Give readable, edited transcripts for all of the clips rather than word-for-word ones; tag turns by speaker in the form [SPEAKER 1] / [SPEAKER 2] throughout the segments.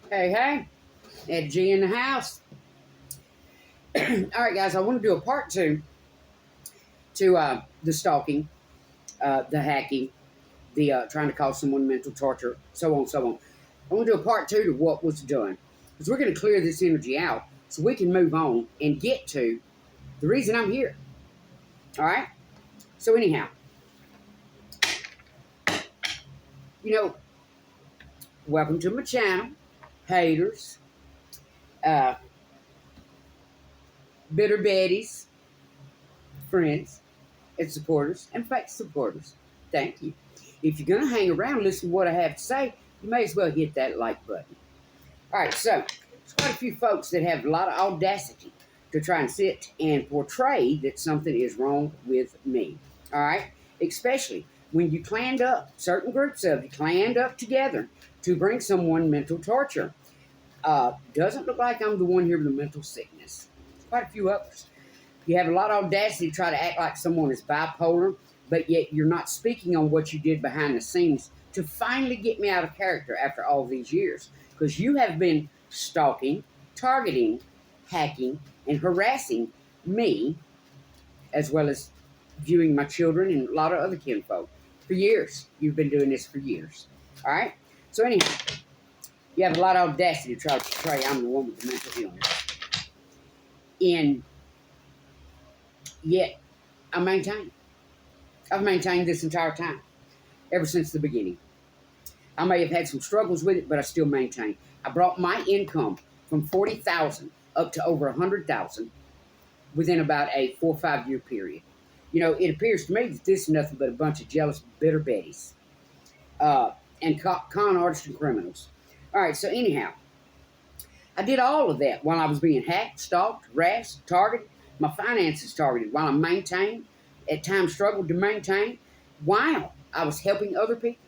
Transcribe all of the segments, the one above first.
[SPEAKER 1] Hey, hey, Ed G in the house. All right, guys, I want to do a part two to the stalking, the hacking, the trying to cause someone mental torture, so on, so on. I want to do a part two to what was done because we're going to clear this energy out so we can move on and get to the reason I'm here. All right? So, anyhow, welcome to my channel, haters, uh, bitter betties, friends, and supporters, and fake supporters. Thank you. If you're going to hang around and listen to what I have to say, you may as well hit that like button. All right, so there's quite a few folks that have a lot of audacity to try and sit and portray that something is wrong with me. All right? Especially when you planned up, certain groups of you planned up together to bring someone mental torture. Doesn't look like I'm the one here with the mental sickness. Quite a few others. You have a lot of audacity to try to act like someone is bipolar, but yet you're not speaking on what you did behind the scenes to finally get me out of character after all these years. Because you have been stalking, targeting, hacking, and harassing me, as well as viewing my children and a lot of other kinfolk for years. You've been doing this for years. All right? So anyhow, you have a lot of audacity to try to portray I'm the one with the mental illness. And yet, I've maintained this entire time, ever since the beginning. I may have had some struggles with it, but I still maintain. I brought my income from $40,000 up to over $100,000 within about a 4 or 5 year period. It appears to me that this is nothing but a bunch of jealous, bitter betties and con artists and criminals. All right, so anyhow, I did all of that while I was being hacked, stalked, harassed, targeted. My finances targeted while I maintained, at times struggled to maintain, while I was helping other people,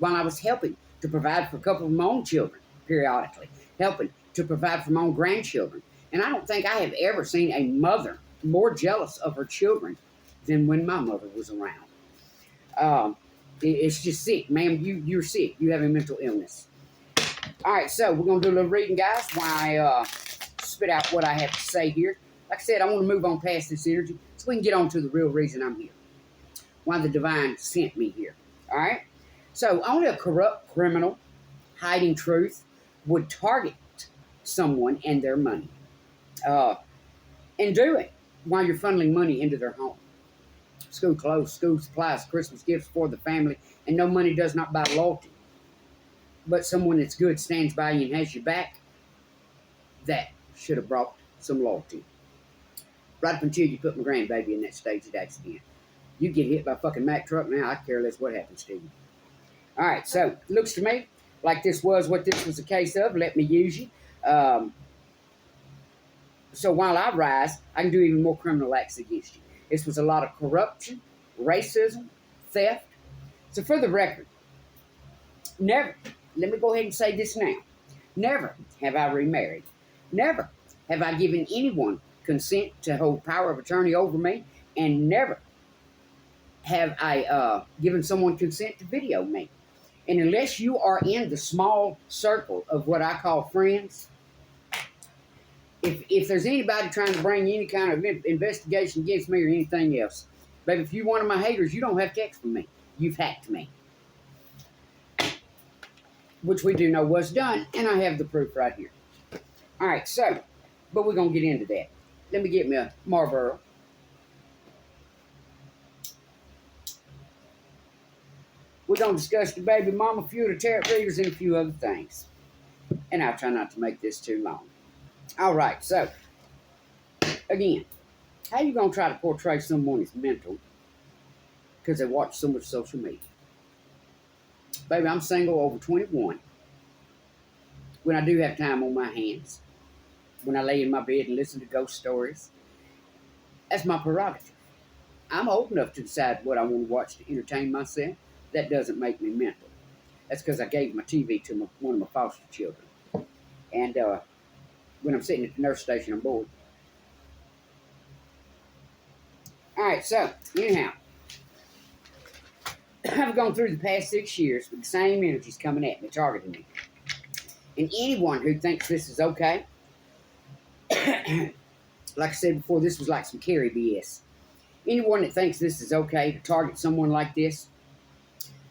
[SPEAKER 1] while I was helping to provide for a couple of my own children periodically, helping to provide for my own grandchildren. And I don't think I have ever seen a mother more jealous of her children than when my mother was around. It's just sick, ma'am. You're sick. You have a mental illness. All right, so we're going to do a little reading, guys, while I spit out what I have to say here. Like I said, I want to move on past this energy so we can get on to the real reason I'm here. Why the divine sent me here. All right? So only a corrupt criminal hiding truth would target someone and their money. And do it while you're funneling money into their home. School clothes, school supplies, Christmas gifts for the family, and no money does not buy loyalty. But someone that's good stands by you and has your back, that should have brought some loyalty. Right up until you put my grandbaby in that staged accident. You get hit by a fucking Mack truck now, I care less what happens to you. All right, so it looks to me like this was what this was a case of. Let me use you. So while I rise, I can do even more criminal acts against you. This was a lot of corruption, racism, theft. So for the record, never, let me go ahead and say this now. Never have I remarried. Never have I given anyone consent to hold power of attorney over me. And never have I given someone consent to video me. And unless you are in the small circle of what I call friends, if there's anybody trying to bring any kind of investigation against me or anything else, baby, if you're one of my haters, you don't have text from me. You've hacked me. Which we do know was done, and I have the proof right here. All right, so, but we're going to get into that. Let me get me a Marlboro. We're going to discuss the baby mama, a few of the tarot readers, and a few other things. And I'll try not to make this too long. All right, so, again, how you going to try to portray someone as mental because they watch so much social media? Baby, I'm single, over 21. When I do have time on my hands, when I lay in my bed and listen to ghost stories, that's my prerogative. I'm old enough to decide what I want to watch to entertain myself. That doesn't make me mental. That's because I gave my TV to one of my foster children. And when I'm sitting at the nurse station, I'm bored. All right, so, anyhow, I've gone through the past 6 years with the same energies coming at me, targeting me. And anyone who thinks this is okay, like I said before, this was like some Carrie BS. Anyone that thinks this is okay to target someone like this,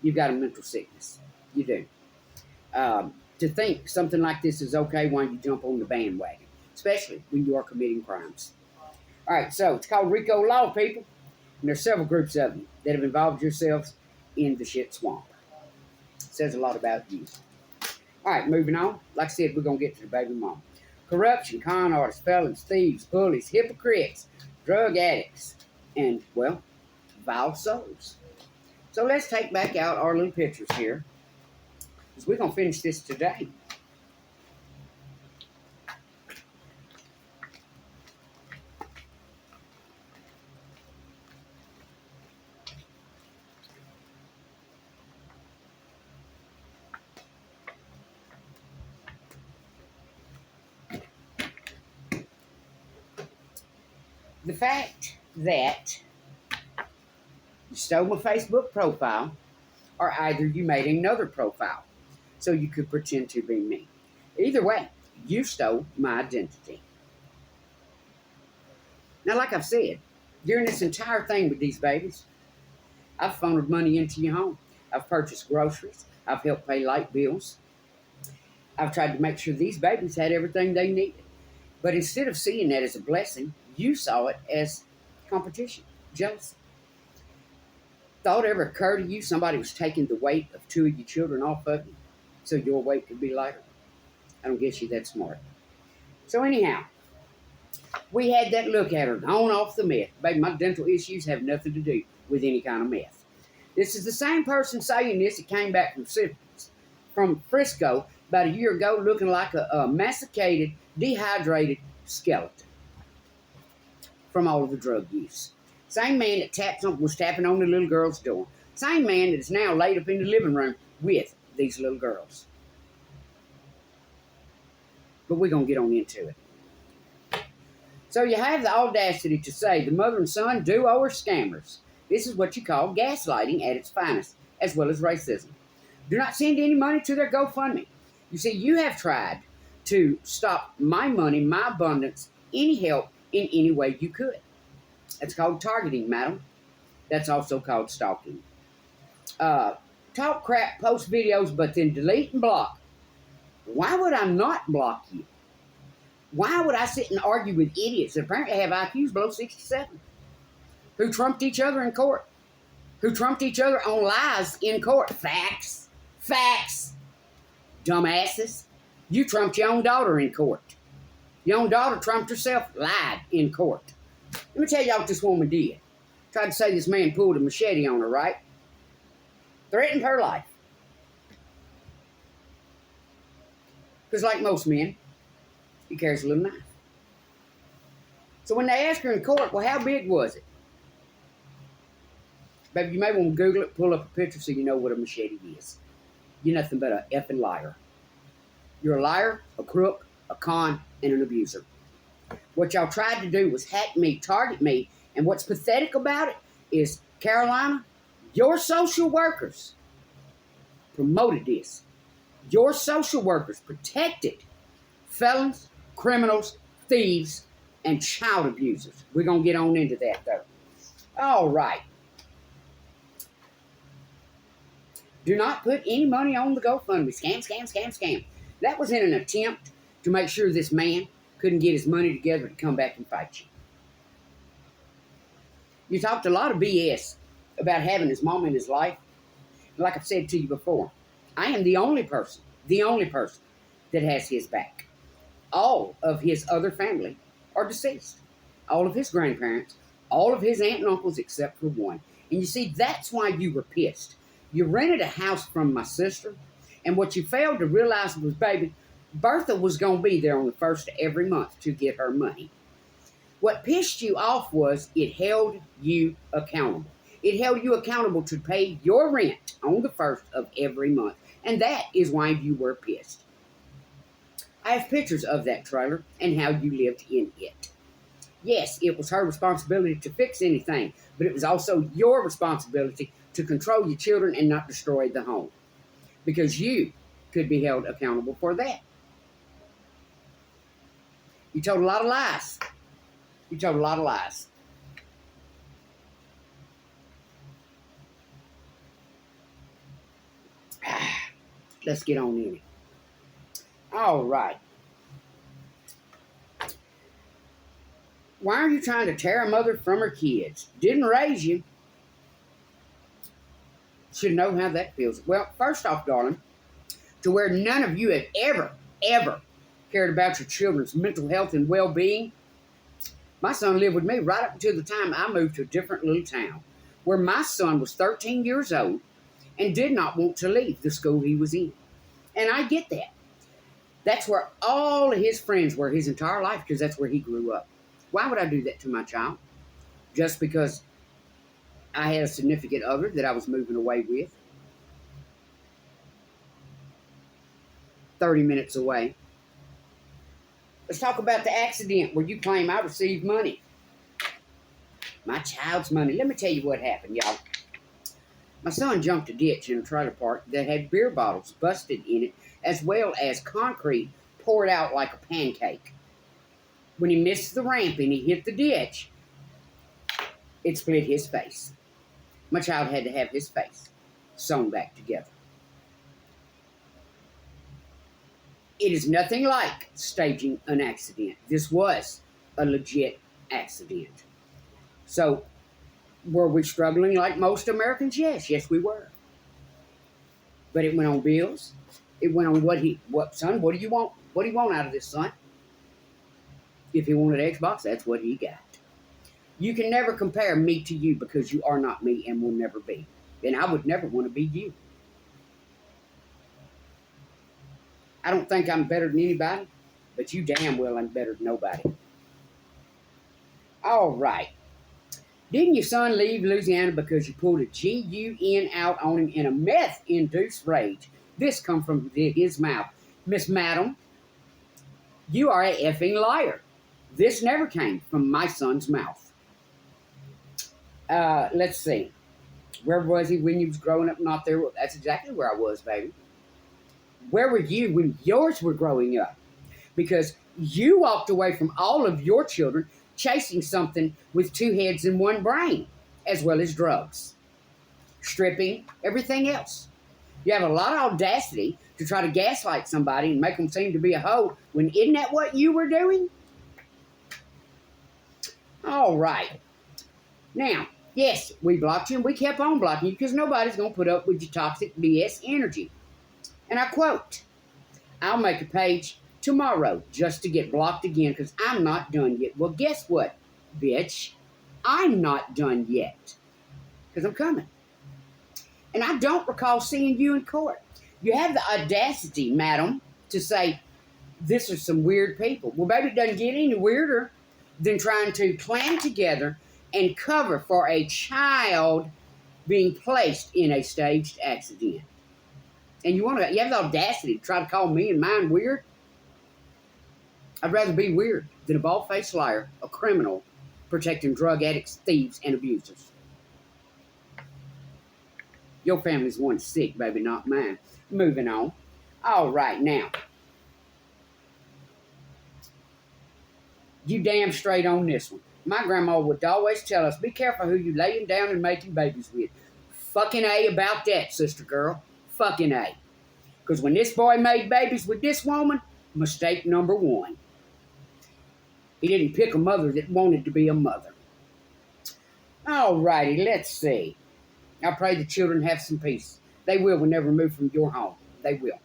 [SPEAKER 1] you've got a mental sickness. You do. To think something like this is okay, why you jump on the bandwagon, especially when you are committing crimes. All right, so it's called RICO Law, people. And there's several groups of you that have involved yourselves in the shit swamp. It says a lot about you. All right, moving on. Like I said, we're going to get to the baby mom. Corruption, con artists, felons, thieves, bullies, hypocrites, drug addicts, and, well, vile souls. So let's take back out our little pictures here, because we're going to finish this today. The fact that you stole my Facebook profile, or either you made another profile so you could pretend to be me. Either way, you stole my identity. Now, like I've said, during this entire thing with these babies, I've funneled money into your home. I've purchased groceries. I've helped pay light bills. I've tried to make sure these babies had everything they needed. But instead of seeing that as a blessing, you saw it as competition, jealousy. Thought ever occurred to you somebody was taking the weight of two of your children off of you so your weight could be lighter? I don't guess you that smart. So anyhow, we had that look at her, on off the meth. Baby, my dental issues have nothing to do with any kind of meth. This is the same person saying this that came back from Frisco about a year ago looking like a masticated, dehydrated skeleton from all of the drug use. Same man that was tapping on the little girl's door. Same man that is now laid up in the living room with these little girls. But we're going to get on into it. So you have the audacity to say the mother and son duo are scammers. This is what you call gaslighting at its finest, as well as racism. Do not send any money to their GoFundMe. You see, you have tried to stop my money, my abundance, any help in any way you could. That's called targeting, madam. That's also called stalking. Talk crap, post videos, but then delete and block. Why would I not block you? Why would I sit and argue with idiots that apparently have IQs below 67? Who trumped each other in court? Who trumped each other on lies in court? Facts. Facts. Dumbasses. You trumped your own daughter in court. Your own daughter trumped herself, lied in court. Let me tell y'all what this woman did. Tried to say this man pulled a machete on her, right? Threatened her life. Because like most men, he carries a little knife. So when they asked her in court, well, how big was it? Baby, you may want to Google it, pull up a picture so you know what a machete is. You're nothing but a effing liar. You're a liar, a crook, a con, and an abuser. What y'all tried to do was hack me, target me, and what's pathetic about it is, Carolina, your social workers promoted this. Your social workers protected felons, criminals, thieves, and child abusers. We're going to get on into that, though. All right. Do not put any money on the GoFundMe. Scam, scam, scam, scam. That was in an attempt to make sure this man couldn't get his money together to come back and fight you. You talked a lot of BS about having his mom in his life. Like I've said to you before, I am the only person that has his back. All of his other family are deceased. All of his grandparents, all of his aunt and uncles except for one. And you see, that's why you were pissed. You rented a house from my sister, and what you failed to realize was, baby, Bertha was going to be there on the first of every month to get her money. What pissed you off was it held you accountable. It held you accountable to pay your rent on the first of every month. And that is why you were pissed. I have pictures of that trailer and how you lived in it. Yes, it was her responsibility to fix anything, but it was also your responsibility to control your children and not destroy the home. Because you could be held accountable for that. You told a lot of lies. You told a lot of lies. Let's get on in it. All right. Why are you trying to tear a mother from her kids? Didn't raise you. Should know how that feels. Well, first off, darling, to where none of you have ever cared about your children's mental health and well-being. My son lived with me right up until the time I moved to a different little town where my son was 13 years old and did not want to leave the school he was in. And I get that. That's where all of his friends were his entire life because that's where he grew up. Why would I do that to my child? Just because I had a significant other that I was moving away with. 30 minutes away. Let's talk about the accident where you claim I received money. My child's money. Let me tell you what happened, y'all. My son jumped a ditch in a trailer park that had beer bottles busted in it, as well as concrete poured out like a pancake. When he missed the ramp and he hit the ditch, it split his face. My child had to have his face sewn back together. It is nothing like staging an accident. This was a legit accident. So, were we struggling like most Americans? Yes, we were. But it went on bills. It went on son, what do you want? What do you want out of this, son? If he wanted Xbox, that's what he got. You can never compare me to you because you are not me and will never be. And I would never want to be you. I don't think I'm better than anybody, but you damn well ain't better than nobody. All right. Didn't your son leave Louisiana because you pulled a GUN out on him in a meth-induced rage? This come from his mouth. Miss Madam, you are a effing liar. This never came from my son's mouth. Let's see. Where was he when you was growing up? Not there. That's exactly where I was, baby. Where were you when yours were growing up? Because you walked away from all of your children chasing something with two heads and one brain, as well as drugs, stripping, everything else. You have a lot of audacity to try to gaslight somebody and make them seem to be a hoe when isn't that what you were doing? All right. Now, yes, we blocked you and we kept on blocking you because nobody's going to put up with your toxic BS energy. And I quote, I'll make a page tomorrow just to get blocked again because I'm not done yet. Well, guess what, bitch? I'm not done yet because I'm coming. And I don't recall seeing you in court. You have the audacity, madam, to say, this are some weird people. Well, baby, it doesn't get any weirder than trying to clan together and cover for a child being placed in a staged accident. And you have the audacity to try to call me and mine weird? I'd rather be weird than a bald-faced liar, a criminal, protecting drug addicts, thieves, and abusers. Your family's one sick, baby, not mine. Moving on. All right, now. You damn straight on this one. My grandma would always tell us, be careful who you laying down and making babies with. Fucking A about that, sister girl. Fucking A. Because when this boy made babies with this woman, mistake number one. He didn't pick a mother that wanted to be a mother. All righty, let's see. I pray the children have some peace. They will when they're removed from your home. They will.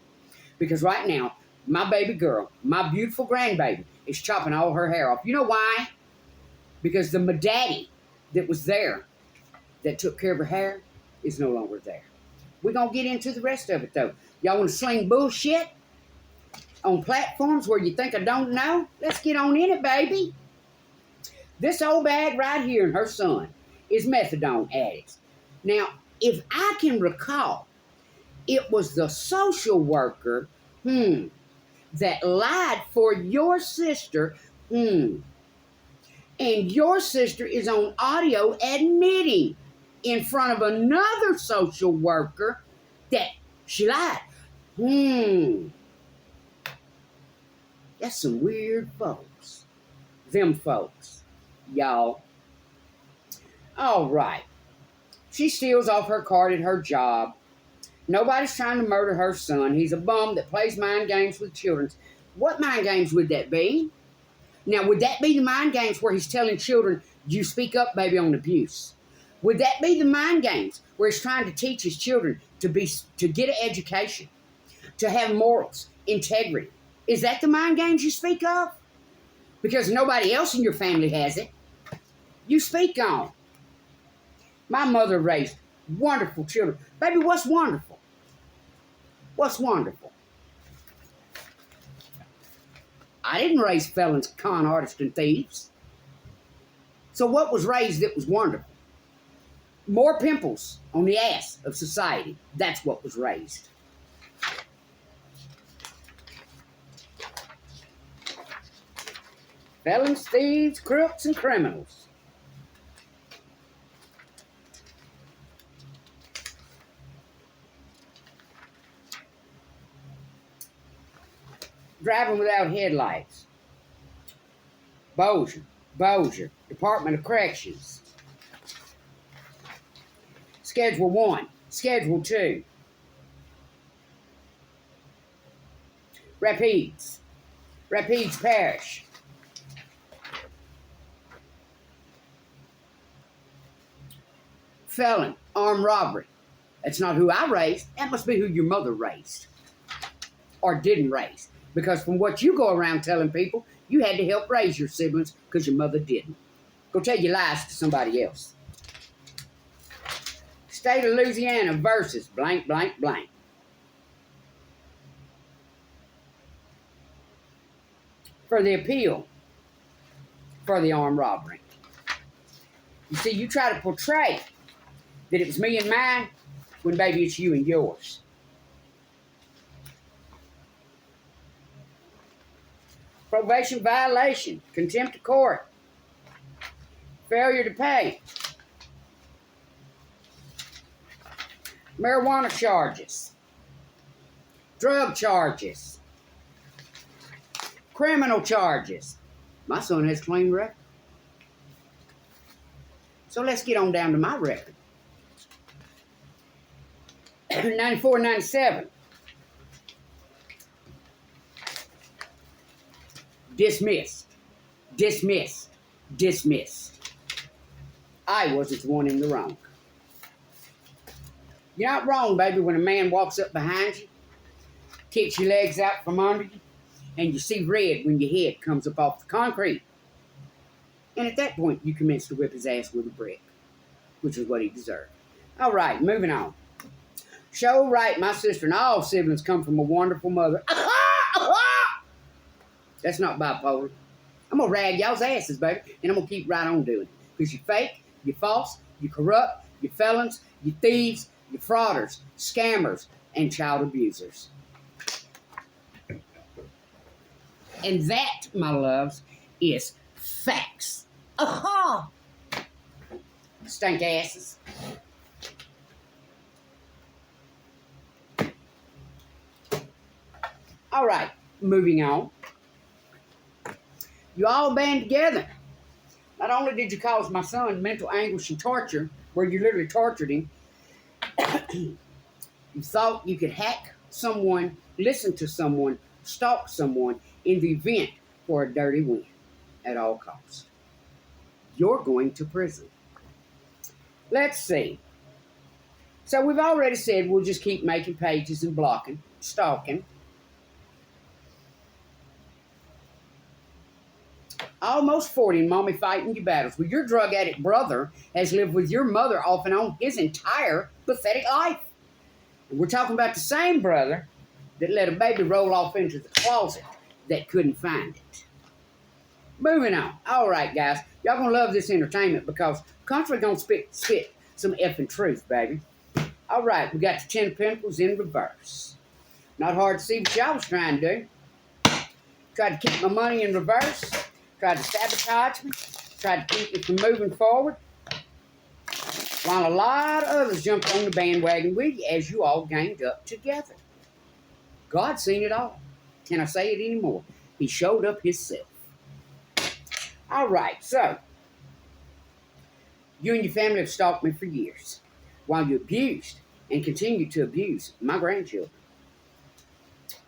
[SPEAKER 1] Because right now, my baby girl, my beautiful grandbaby, is chopping all her hair off. You know why? Because the daddy that was there, that took care of her hair, is no longer there. We're going to get into the rest of it, though. Y'all want to sling bullshit on platforms where you think I don't know? Let's get on in it, baby. This old bag right here and her son is methadone addicts. Now, if I can recall, it was the social worker, that lied for your sister, and your sister is on audio admitting in front of another social worker that she lied. That's some weird folks. Them folks. Y'all. All right. She steals off her card at her job. Nobody's trying to murder her son. He's a bum that plays mind games with children. What mind games would that be? Now, would that be the mind games where he's telling children, you speak up, baby, on abuse? Would that be the mind games where he's trying to teach his children to get an education, to have morals, integrity? Is that the mind games you speak of? Because nobody else in your family has it. You speak on. My mother raised wonderful children. Baby, what's wonderful? What's wonderful? I didn't raise felons, con artists, and thieves. So what was raised that was wonderful? More pimples on the ass of society. That's what was raised. Felons, thieves, crooks, and criminals. Driving without headlights. Bossier, Department of Corrections. Schedule 1, Schedule 2. Rapides Parish. Felon, armed robbery. That's not who I raised. That must be who your mother raised. Or didn't raise. Because from what you go around telling people, you had to help raise your siblings because your mother didn't. Go tell your lies to somebody else. State of Louisiana versus blank, blank, blank. For the appeal for the armed robbery. You see, you try to portray that it was me and mine when, baby, it's you and yours. Probation violation, contempt of court, failure to pay, marijuana charges, drug charges, criminal charges. My son has clean record. So let's get on down to my record. 94, 97. Dismissed. I wasn't the one in the wrong. You're not wrong, baby, when a man walks up behind you, kicks your legs out from under you, and you see red when your head comes up off the concrete. And at that point, you commence to whip his ass with a brick, which is what he deserved. All right, moving on. Show right, my sister and all siblings come from a wonderful mother. That's not bipolar. I'm going to rag y'all's asses, baby, and I'm going to keep right on doing it. Because you're fake, you're false, you're corrupt, you're felons, you're thieves, you're frauders, scammers, and child abusers. And that, my loves, is facts. Aha! Stank asses. All right, moving on. You all band together. Not only did you cause my son mental anguish and torture, where you literally tortured him, you thought you could hack someone, listen to someone, stalk someone in the event for a dirty win at all costs. You're going to prison. Let's see. So we've already said we'll just keep making pages and blocking, stalking. Almost 40 and mommy fighting your battles. Well, your drug addict brother has lived with your mother off and on his entire pathetic life. And we're talking about the same brother that let a baby roll off into the closet that couldn't find it. Moving on. All right, guys. Y'all gonna love this entertainment because country gonna spit some effing truth, baby. All right, we got the 10 of Pentacles in reverse. Not hard to see what y'all was trying to do. Tried to keep my money in reverse. Tried to sabotage me. Tried to keep me from moving forward. While a lot of others jumped on the bandwagon with you as you all ganged up together. God's seen it all. Can I say it anymore? He showed up himself. All right, so you and your family have stalked me for years while you abused and continue to abuse my grandchildren.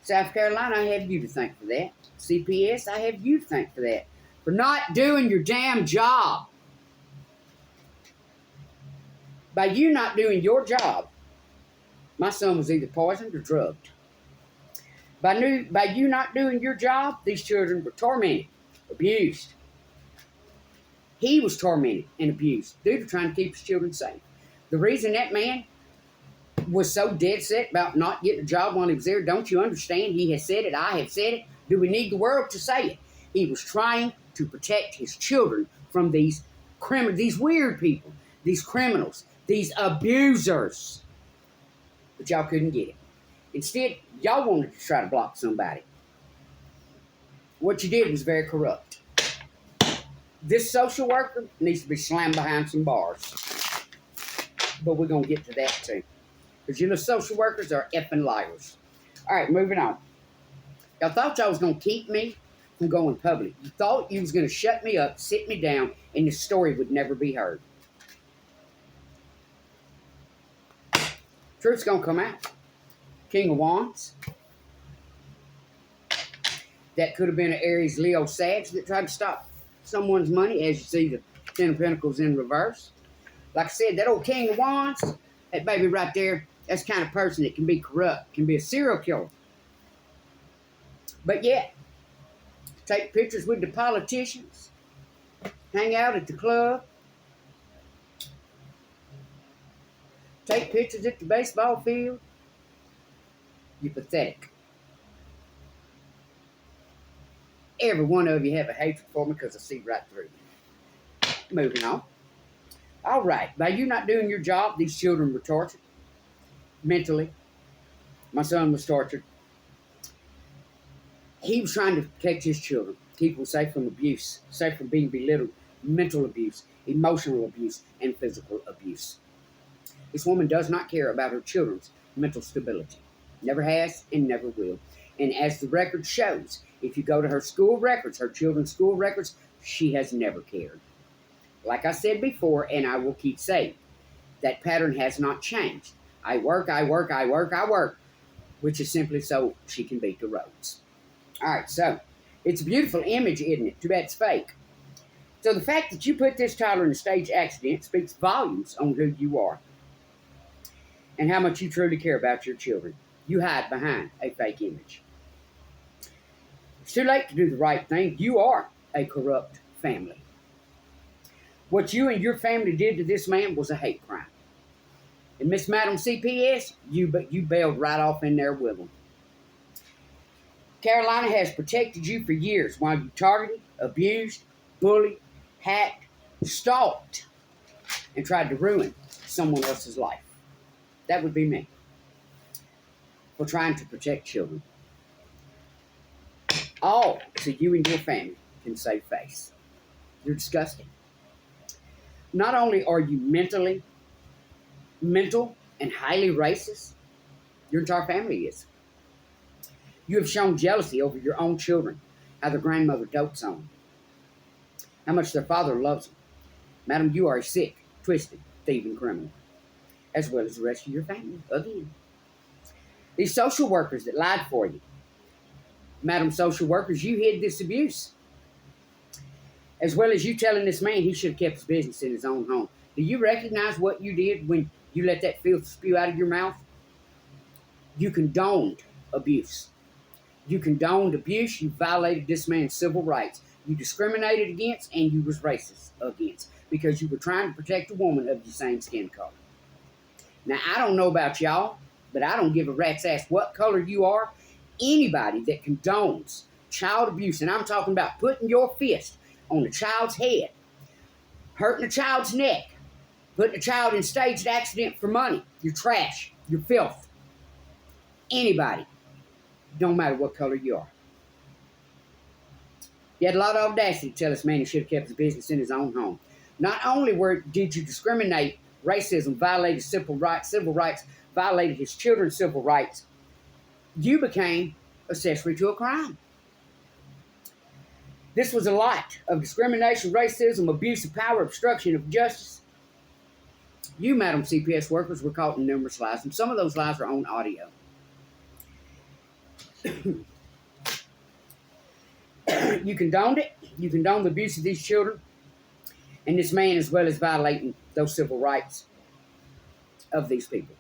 [SPEAKER 1] South Carolina, I have you to thank for that. CPS, I have you to thank for that. For not doing your damn job. By you not doing your job, my son was either poisoned or drugged. By you not doing your job, these children were tormented, abused. He was tormented and abused due to trying to keep his children safe. The reason that man was so dead set about not getting a job while he was there, don't you understand? He has said it, I have said it. Do we need the world to say it? He was trying to protect his children from these weird people, these criminals, these abusers. But y'all couldn't get it. Instead, y'all wanted to try to block somebody. What you did was very corrupt. This social worker needs to be slammed behind some bars. But we're going to get to that too. Because you know social workers are effing liars. All right, moving on. Y'all thought y'all was going to keep me from going public. You thought you was going to shut me up, sit me down, and this story would never be heard. Truth's going to come out. King of Wands. That could have been an Aries, Leo, Sag that tried to stop someone's money, as you see the Ten of Pentacles in reverse. Like I said, that old King of Wands, that baby right there, that's the kind of person that can be corrupt, can be a serial killer. But yet, take pictures with the politicians, hang out at the club, take pictures at the baseball field. You're pathetic. Every one of you have a hatred for me because I see right through you. Moving on. All right. By you not doing your job, these children were tortured. Mentally. My son was tortured. He was trying to protect his children. Keep them safe from abuse. Safe from being belittled. Mental abuse. Emotional abuse. And physical abuse. This woman does not care about her children's mental stability. Never has and never will. And as the record shows, if you go to her school records, her children's school records, she has never cared. Like I said before, and I will keep saying, that pattern has not changed. I work, which is simply so she can beat the roads. All right, so it's a beautiful image, isn't it? Too bad it's fake. So the fact that you put this child in a stage accident speaks volumes on who you are and how much you truly care about your children. You hide behind a fake image. It's too late to do the right thing. You are a corrupt family. What you and your family did to this man was a hate crime. And Miss Madam CPS, you bailed right off in there with him. Carolina has protected you for years while you targeted, abused, bullied, hacked, stalked, and tried to ruin someone else's life. That would be me. For trying to protect children. All so you and your family can save face. You're disgusting. Not only are you mental and highly racist, your entire family is. You have shown jealousy over your own children, how their grandmother dotes on them, how much their father loves them. Madam, you are a sick, twisted, thieving criminal, as well as the rest of your family, again. These social workers that lied for you, Madam social workers, you hid this abuse. As well as you telling this man he should have kept his business in his own home. Do you recognize what you did when you let that filth spew out of your mouth? You condoned abuse. You condoned abuse. You violated this man's civil rights. You discriminated against and you was racist against because you were trying to protect a woman of your same skin color. Now, I don't know about y'all, but I don't give a rat's ass what color you are. Anybody that condones child abuse, and I'm talking about putting your fist on a child's head, hurting a child's neck, putting a child in staged accident for money, you're trash, you're filth. Anybody, don't matter what color you are. You had a lot of audacity to tell this man he should have kept his business in his own home. Not only did you discriminate, racism, violated civil rights, violated his children's civil rights, you became accessory to a crime. This was a lot of discrimination, racism, abuse of power, obstruction of justice. You, Madam CPS workers, were caught in numerous lies, and some of those lies are on audio. You condoned it. You condoned the abuse of these children and this man, as well as violating those civil rights of these people.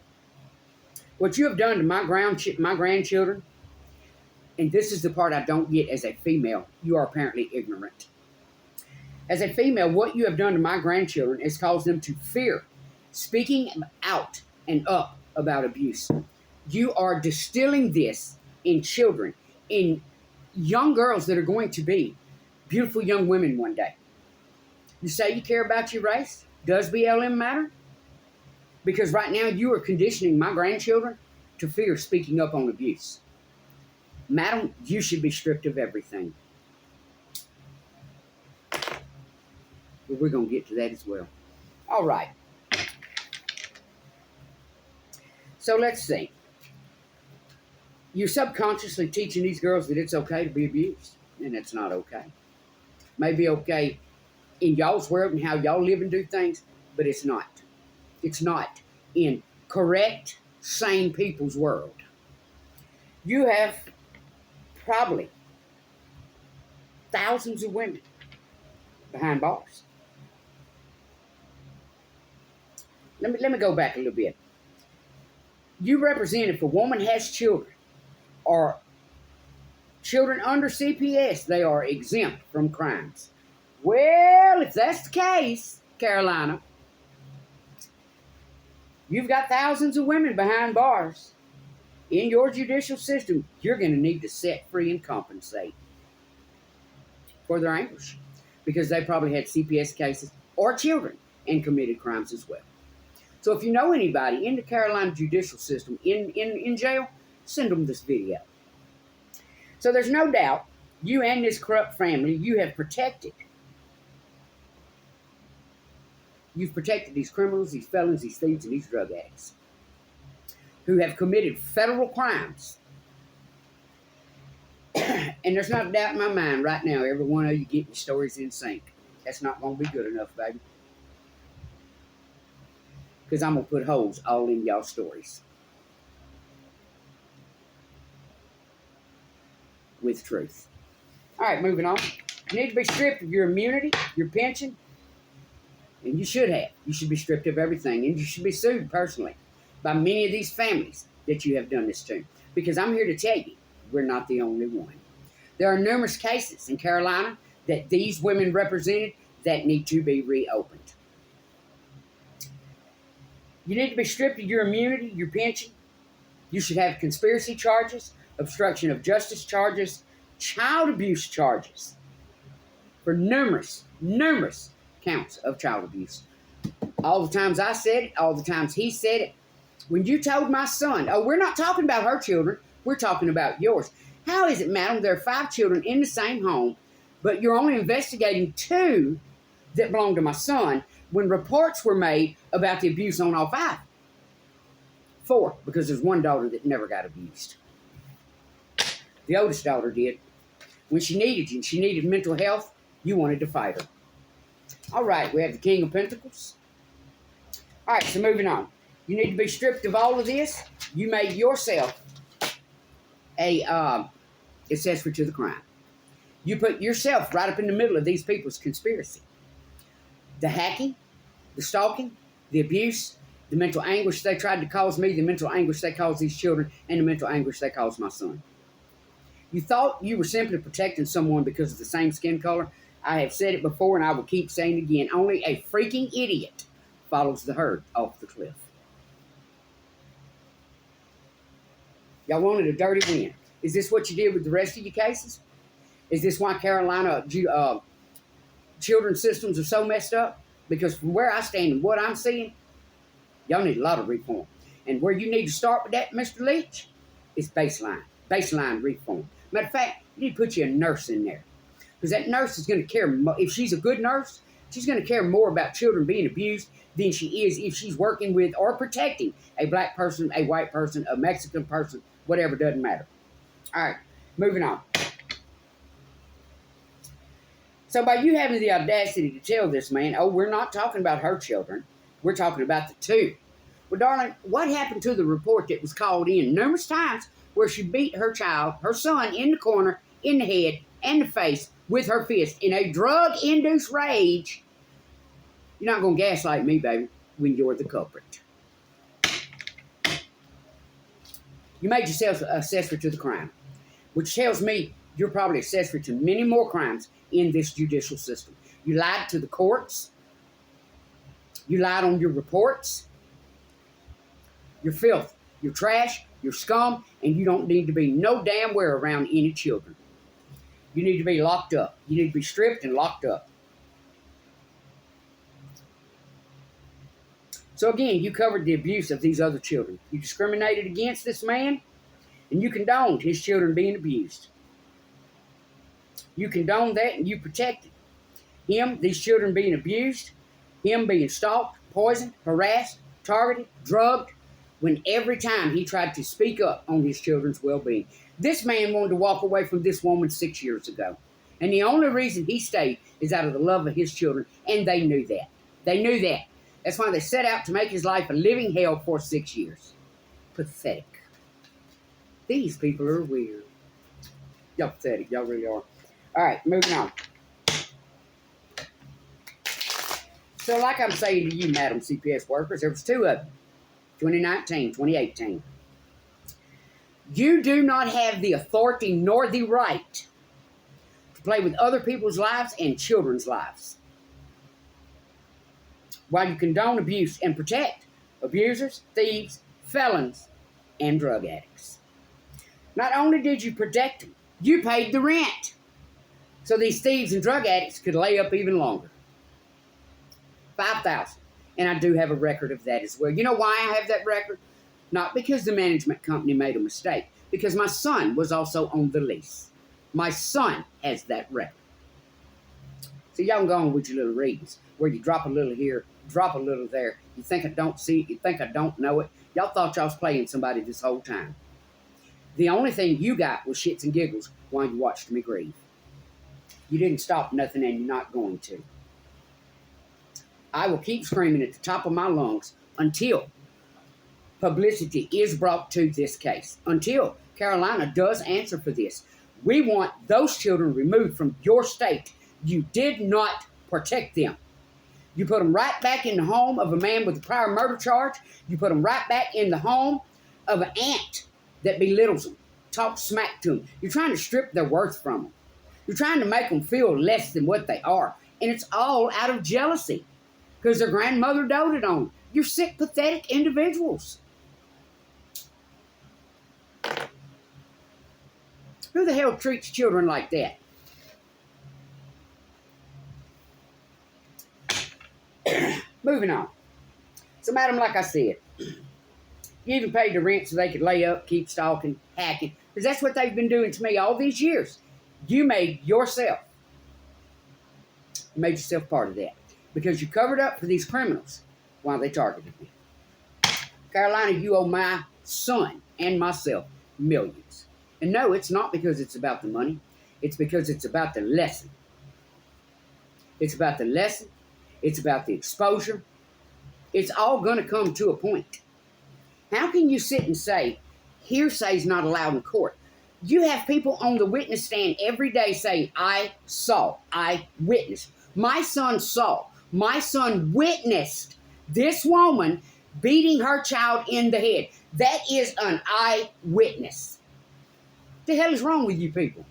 [SPEAKER 1] What you have done to my grandchildren, and this is the part I don't get as a female, you are apparently ignorant. As a female, what you have done to my grandchildren has caused them to fear speaking out and up about abuse. You are distilling this in children, in young girls that are going to be beautiful young women one day. You say you care about your race? Does BLM matter? Because right now you are conditioning my grandchildren to fear speaking up on abuse. Madam, you should be stripped of everything. But we're going to get to that as well. All right. So let's see. You're subconsciously teaching these girls that it's okay to be abused, and it's not okay. Maybe okay in y'all's world and how y'all live and do things, but it's not. It's not in correct, sane people's world. You have probably thousands of women behind bars. Let me go back a little bit. You represent, if a woman has children or children under CPS, they are exempt from crimes. Well, if that's the case, Carolina, you've got thousands of women behind bars. In your judicial system, you're going to need to set free and compensate for their anguish, because they probably had CPS cases or children and committed crimes as well. So if you know anybody in the Carolina judicial system in jail, send them this video. So there's no doubt you and this corrupt family, you have protected. You've protected these criminals, these felons, these thieves, and these drug addicts who have committed federal crimes. And there's not a doubt in my mind right now, every one of you getting your stories in sync. That's not going to be good enough, baby. Because I'm going to put holes all in y'all stories. With truth. All right, moving on. You need to be stripped of your immunity, your pension, and you should have. You should be stripped of everything, and you should be sued personally by many of these families that you have done this to. Because I'm here to tell you, we're not the only one. There are numerous cases in Carolina that these women represented that need to be reopened. You need to be stripped of your immunity, your pension. You should have conspiracy charges, obstruction of justice charges, child abuse charges for numerous counts of child abuse. All the times I said it, all the times he said it. When you told my son, oh, we're not talking about her children, we're talking about yours. How is it, madam, there are 5 children in the same home, but you're only investigating 2 that belong to my son when reports were made about the abuse on all 5? 4, because there's one daughter that never got abused. The oldest daughter did. When she needed you and she needed mental health, you wanted to fight her. All right, we have the King of Pentacles. All right, so moving on. You need to be stripped of all of this. You made yourself a accessory to the crime. You put yourself right up in the middle of these people's conspiracy. The hacking, the stalking, the abuse, the mental anguish they tried to cause me, the mental anguish they caused these children, and the mental anguish they caused my son. You thought you were simply protecting someone because of the same skin color. I have said it before and I will keep saying it again. Only a freaking idiot follows the herd off the cliff. Y'all wanted a dirty win. Is this what you did with the rest of your cases? Is this why Carolina children's systems are so messed up? Because from where I stand and what I'm seeing, y'all need a lot of reform. And where you need to start with that, Mr. Leach, is baseline reform. Matter of fact, you need to put you a nurse in there. Because that nurse is going to care, if she's a good nurse, she's going to care more about children being abused than she is if she's working with or protecting a black person, a white person, a Mexican person, whatever, doesn't matter. All right, moving on. So by you having the audacity to tell this man, oh, we're not talking about her children. We're talking about the two. Well, darling, what happened to the report that was called in numerous times where she beat her child, her son, in the corner, in the head, and the face with her fist in a drug-induced rage? You're not going to gaslight me, baby, when you're the culprit. You made yourself accessory to the crime, which tells me you're probably accessory to many more crimes in this judicial system. You lied to the courts. You lied on your reports. You're filth. You're trash. You're scum. And you don't need to be no damn where around any children. You need to be locked up. You need to be stripped and locked up. So again, you covered the abuse of these other children. You discriminated against this man, and you condoned his children being abused. You condoned that, and you protected him, these children being abused, him being stalked, poisoned, harassed, targeted, drugged, when every time he tried to speak up on his children's well-being. This man wanted to walk away from this woman 6 years ago. And the only reason he stayed is out of the love of his children, and they knew that. They knew that. That's why they set out to make his life a living hell for 6 years. Pathetic. These people are weird. Y'all pathetic. Y'all really are. All right, moving on. So like I'm saying to you, Madam CPS workers, there was two of them, 2019, 2018. You do not have the authority nor the right to play with other people's lives and children's lives, while you condone abuse and protect abusers, thieves, felons, and drug addicts. Not only did you protect them, you paid the rent so these thieves and drug addicts could lay up even longer. $5,000. And I do have a record of that as well. You know why I have that record? Not because the management company made a mistake, because my son was also on the lease. My son has that record. So y'all can go on with your little readings, where you drop a little here, drop a little there. You think I don't see it, you think I don't know it. Y'all thought y'all was playing somebody this whole time. The only thing you got was shits and giggles while you watched me grieve. You didn't stop nothing, and you're not going to. I will keep screaming at the top of my lungs until publicity is brought to this case. Until Carolina does answer for this. We want those children removed from your state. You did not protect them. You put them right back in the home of a man with a prior murder charge. You put them right back in the home of an aunt that belittles them, talks smack to them. You're trying to strip their worth from them. You're trying to make them feel less than what they are. And it's all out of jealousy because their grandmother doted on them. You're sick, pathetic individuals. Who the hell treats children like that? Moving on. So, madam, like I said, you even paid the rent so they could lay up, keep stalking, hacking. Because that's what they've been doing to me all these years. You made yourself part of that. Because you covered up for these criminals while they targeted me. Carolina, you owe my son and myself millions. And no, it's not because it's about the money. It's because it's about the lesson. It's about the lesson. It's about the exposure. It's all going to come to a point. How can you sit and say, hearsay is not allowed in court? You have people on the witness stand every day saying, I saw, I witnessed. My son saw, my son witnessed this woman beating her child in the head. That is an eyewitness. What the hell is wrong with you people?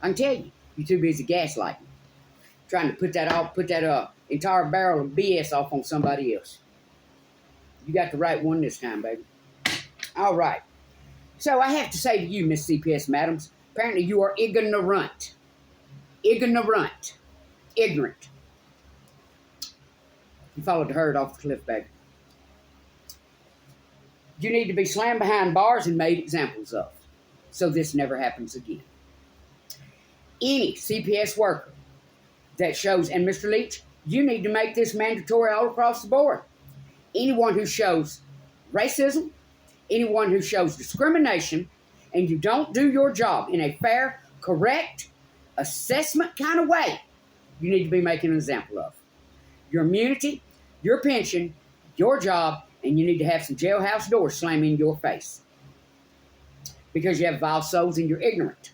[SPEAKER 1] I can tell you, you're too busy gaslighting. Trying to put that entire barrel of BS off on somebody else. You got the right one this time, baby. All right. So I have to say to you, Miss CPS madams, apparently you are ignorant. Ignorant. Ignorant. You followed the herd off the cliff, baby. You need to be slammed behind bars and made examples of, so this never happens again. Any CPS worker that shows, and Mr. Leach, you need to make this mandatory all across the board. Anyone who shows racism, anyone who shows discrimination, and you don't do your job in a fair, correct, assessment kind of way, you need to be making an example of. Your immunity, your pension, your job, and you need to have some jailhouse doors slamming in your face. Because you have vile souls and you're ignorant.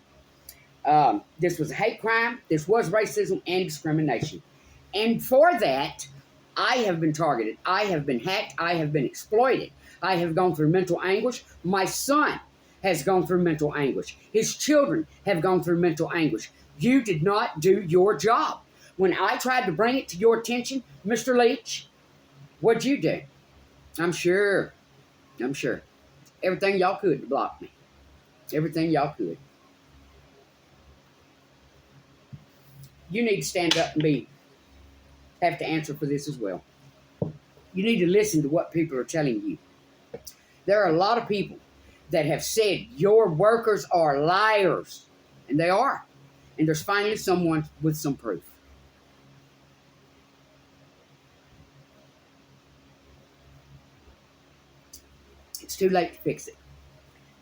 [SPEAKER 1] This was a hate crime. This was racism and discrimination. And for that, I have been targeted. I have been hacked. I have been exploited. I have gone through mental anguish. My son has gone through mental anguish. His children have gone through mental anguish. You did not do your job. When I tried to bring it to your attention, Mr. Leach, what'd you do? I'm sure. Everything y'all could to block me. Everything y'all could. You need to stand up and have to answer for this as well. You need to listen to what people are telling you. There are a lot of people that have said your workers are liars. And they are. And there's finally someone with some proof. It's too late to fix it.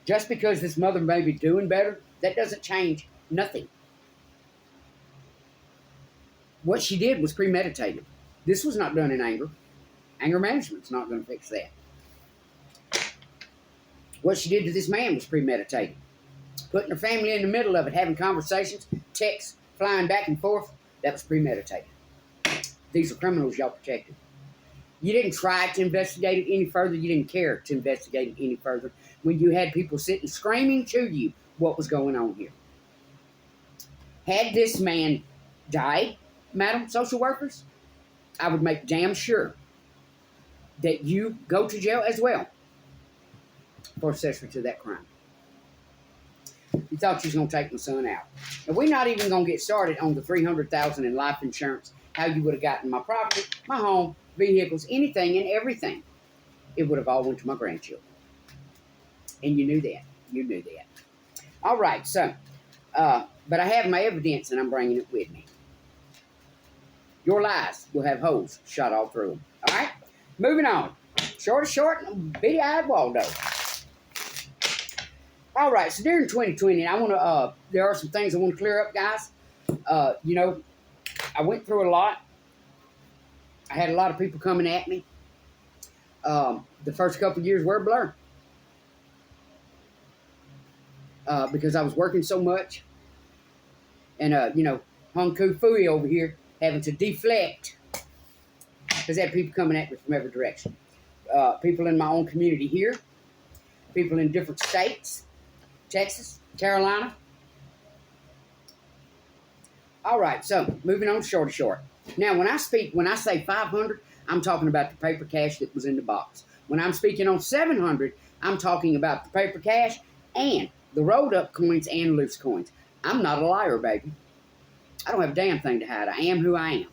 [SPEAKER 1] Just because this mother may be doing better, that doesn't change nothing. What she did was premeditated. This was not done in anger. Anger management's not going to fix that. What she did to this man was premeditated. Putting her family in the middle of it, having conversations, texts, flying back and forth, that was premeditated. These are criminals y'all protected. You didn't try to investigate it any further. You didn't care to investigate it any further when you had people sitting screaming to you what was going on here. Had this man died, Madam Social Workers, I would make damn sure that you go to jail as well for accessory to that crime. You thought you was going to take my son out. And we're not even going to get started on the $300,000 in life insurance, how you would have gotten my property, my home, vehicles, anything and everything. It would have all went to my grandchildren. And you knew that. You knew that. All right, so, but I have my evidence and I'm bringing it with me. Your lies will have holes shot all through them. All right? Moving on. Short and bitty-eyed Waldo. All right, so during 2020, I want to, there are some things I want to clear up, guys. You know, I went through a lot. I had a lot of people coming at me. The first couple of years were a blur. Because I was working so much. And, you know, Hung Koo Fooey over here having to deflect. Because I had people coming at me from every direction. People in my own community here. People in different states. Texas, Carolina. All right, so moving on short. Now, when I say 500, I'm talking about the paper cash that was in the box. When I'm speaking on 700, I'm talking about the paper cash and the rolled up coins and loose coins. I'm not a liar, baby. I don't have a damn thing to hide. I am who I am.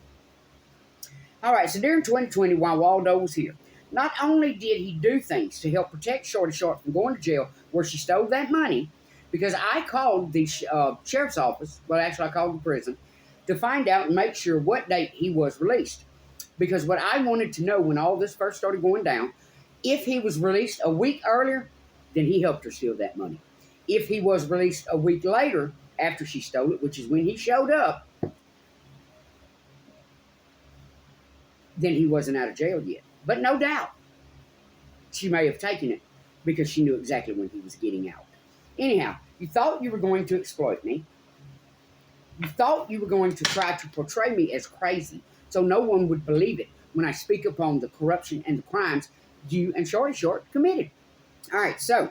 [SPEAKER 1] All right, so during 2020, while Waldo was here, not only did he do things to help protect Short from going to jail where she stole that money, because I called the sheriff's office, well, actually I called the prison, to find out and make sure what date he was released. Because what I wanted to know when all this first started going down, if he was released a week earlier, then he helped her steal that money. If he was released a week later, after she stole it, which is when he showed up, then he wasn't out of jail yet. But no doubt, she may have taken it because she knew exactly when he was getting out. Anyhow, you thought you were going to exploit me. You thought you were going to try to portray me as crazy so no one would believe it when I speak upon the corruption and the crimes you and Short committed. All right, so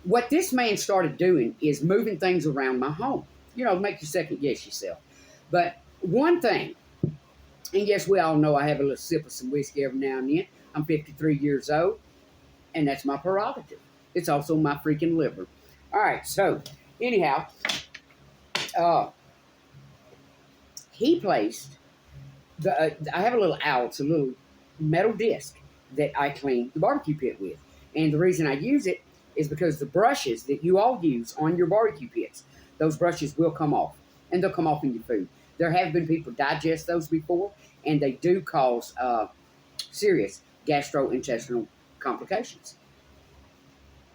[SPEAKER 1] what this man started doing is moving things around my home. You know, make you second guess yourself. But one thing, and yes, we all know I have a little sip of some whiskey every now and then. I'm 53 years old, and that's my prerogative. It's also my freaking liver. All right, so anyhow, he placed, I have a little owl, it's a little metal disc that I clean the barbecue pit with. And the reason I use it is because the brushes that you all use on your barbecue pits, those brushes will come off, and they'll come off in your food. There have been people digest those before, and they do cause serious gastrointestinal complications.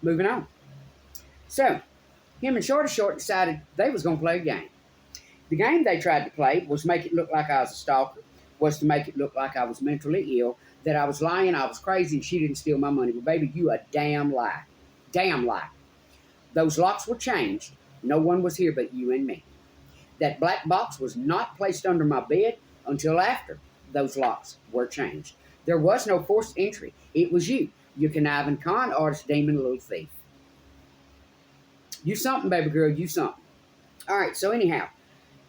[SPEAKER 1] Moving on. So, him and Short decided they was going to play a game. The game they tried to play was make it look like I was a stalker, was to make it look like I was mentally ill, that I was lying, I was crazy, and she didn't steal my money. Well, baby, you a damn lie. Damn lie. Those locks were changed. No one was here but you and me. That black box was not placed under my bed until after those locks were changed. There was no forced entry. It was you conniving con artist, demon, little thief. You something, baby girl, you something. All right, so anyhow,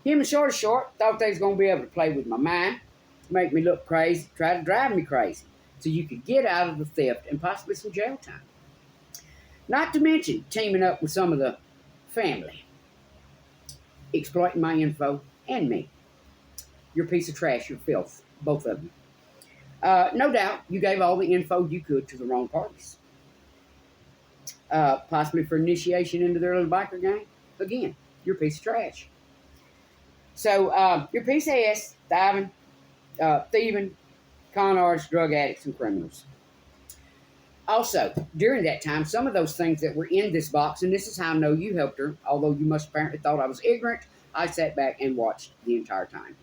[SPEAKER 1] him and short thought they was going to be able to play with my mind, make me look crazy, try to drive me crazy, so you could get out of the theft and possibly some jail time. Not to mention teaming up with some of the family, exploiting my info and me. You're a piece of trash, you're filth, both of you. No doubt you gave all the info you could to the wrong parties. Possibly for initiation into their little biker gang. Again, you're a piece of trash. So, you're a piece of ass, diving, thieving, con artists, drug addicts, and criminals. Also, during that time, some of those things that were in this box, and this is how I know you helped her, although you must apparently thought I was ignorant, I sat back and watched the entire time.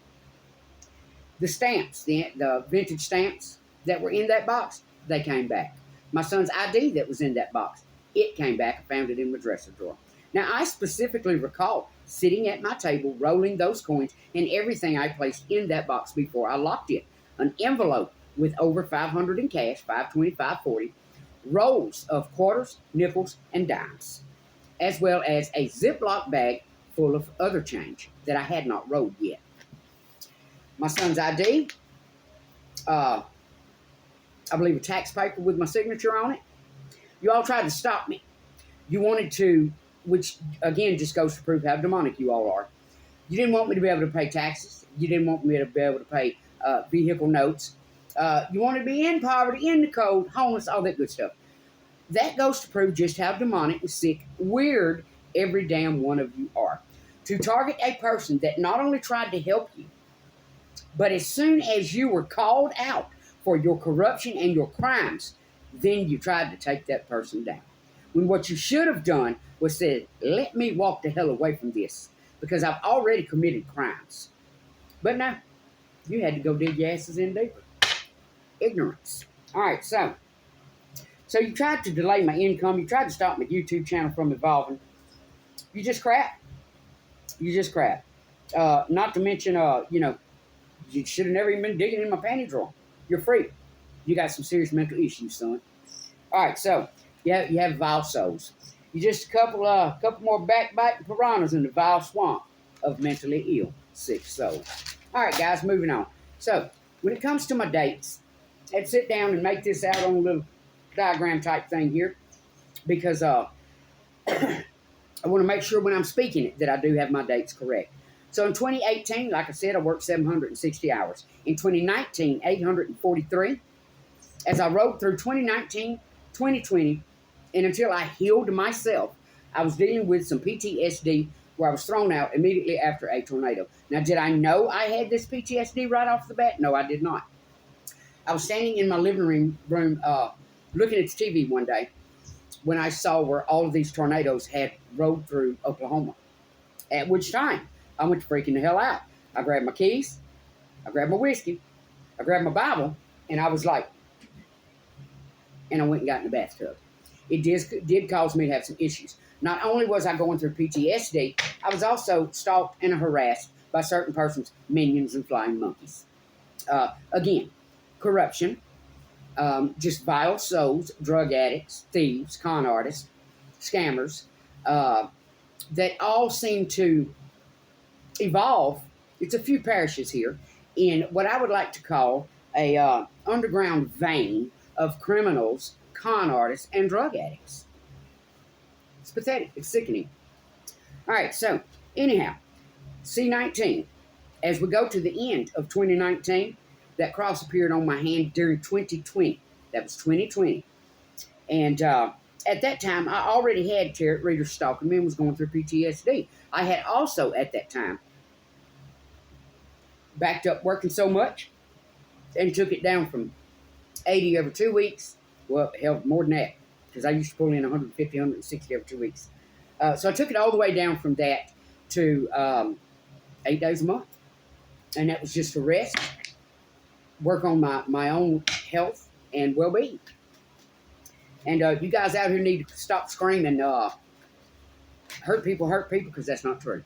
[SPEAKER 1] The stamps, the vintage stamps that were in that box, they came back. My son's ID that was in that box, it came back. I found it in my dresser drawer. Now, I specifically recall sitting at my table, rolling those coins and everything I placed in that box before I locked it. An envelope with over $500 in cash, $520, $540, rolls of quarters, nickels, and dimes, as well as a Ziploc bag full of other change that I had not rolled yet. My son's ID, I believe a tax paper with my signature on it. You all tried to stop me. You wanted to, which again just goes to prove how demonic you all are. You didn't want me to be able to pay taxes. You didn't want me to be able to pay vehicle notes. You wanted to be in poverty, in the cold, homeless, all that good stuff. That goes to prove just how demonic and sick, weird every damn one of you are. To target a person that not only tried to help you, but as soon as you were called out for your corruption and your crimes, then you tried to take that person down. When what you should have done was said, let me walk the hell away from this, because I've already committed crimes. But no, you had to go dig your asses in deeper. Ignorance. All right, so you tried to delay my income. You tried to stop my YouTube channel from evolving. You just crap. You just crap. Not to mention, you should have never even been digging in my panty drawer. You're free. You got some serious mental issues, son. All right, so you have vile souls. You're just a couple more backbiting piranhas in the vile swamp of mentally ill, sick souls. All right, guys, moving on. So when it comes to my dates, I'd sit down and make this out on a little diagram type thing here, because I want to make sure when I'm speaking it that I do have my dates correct. So in 2018, like I said, I worked 760 hours. In 2019, 843. As I rode through 2019, 2020, and until I healed myself, I was dealing with some PTSD where I was thrown out immediately after a tornado. Now, did I know I had this PTSD right off the bat? No, I did not. I was standing in my living room looking at the TV one day when I saw where all of these tornadoes had rode through Oklahoma. At which time, I went to freaking the hell out. I grabbed my keys, I grabbed my whiskey, I grabbed my Bible, and I was like, and I went and got in the bathtub. It did cause me to have some issues. Not only was I going through PTSD, I was also stalked and harassed by certain persons, minions and flying monkeys. Again, corruption, just vile souls, drug addicts, thieves, con artists, scammers, that all seem to evolve. It's a few parishes here in what I would like to call a underground vein of criminals, con artists, and drug addicts. It's pathetic. It's sickening. All right, so anyhow, C19. As we go to the end of 2019, that cross appeared on my hand during 2020. That was 2020. And at that time, I already had tarot readers stalking me and was going through PTSD. I had also, at that time, backed up working so much and took it down from 80 every 2 weeks. Well, hell, more than that, because I used to pull in 150, 160 every 2 weeks. So I took it all the way down from that to 8 days a month. And that was just to rest, work on my own health and well-being. And you guys out here need to stop screaming, hurt people, because that's not true.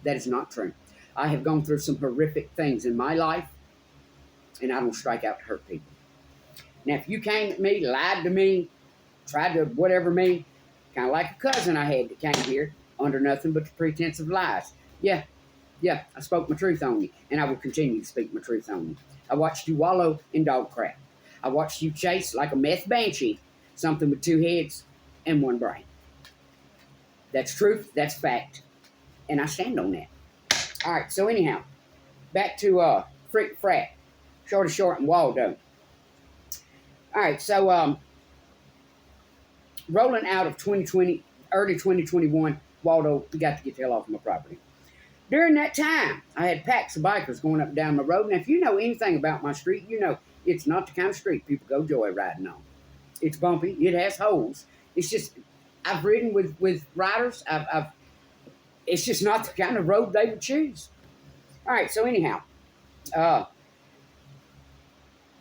[SPEAKER 1] That is not true. I have gone through some horrific things in my life, and I don't strike out to hurt people. Now, if you came at me, lied to me, tried to whatever me, kind of like a cousin I had that came here under nothing but the pretense of lies. Yeah, I spoke my truth on you, and I will continue to speak my truth on you. I watched you wallow in dog crap. I watched you chase like a meth banshee something with 2 heads and 1 brain. That's truth, that's fact, and I stand on that. All right, so anyhow, back to Freak Frat, Shorty Short and Waldo. All right, so rolling out of 2020, early 2021, Waldo, we got to get the hell off my property. During that time, I had packs of bikers going up and down my road. And if you know anything about my street, you know it's not the kind of street people go joyriding on. It's bumpy. It has holes. It's just, I've ridden with riders. It's just not the kind of road they would choose. All right, so anyhow,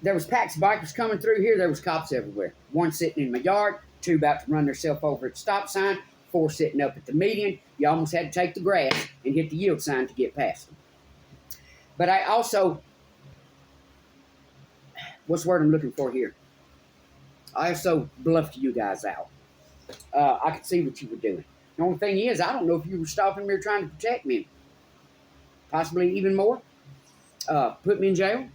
[SPEAKER 1] there was packs of bikers coming through here. There was cops everywhere. 1 sitting in my yard, 2 about to run themselves over at the stop sign, 4 sitting up at the median. You almost had to take the grass and hit the yield sign to get past them. But I also, what's the word I'm looking for here? I also bluffed you guys out. I could see what you were doing. The only thing is, I don't know if you were stopping me or trying to protect me. Possibly even more. Put me in jail.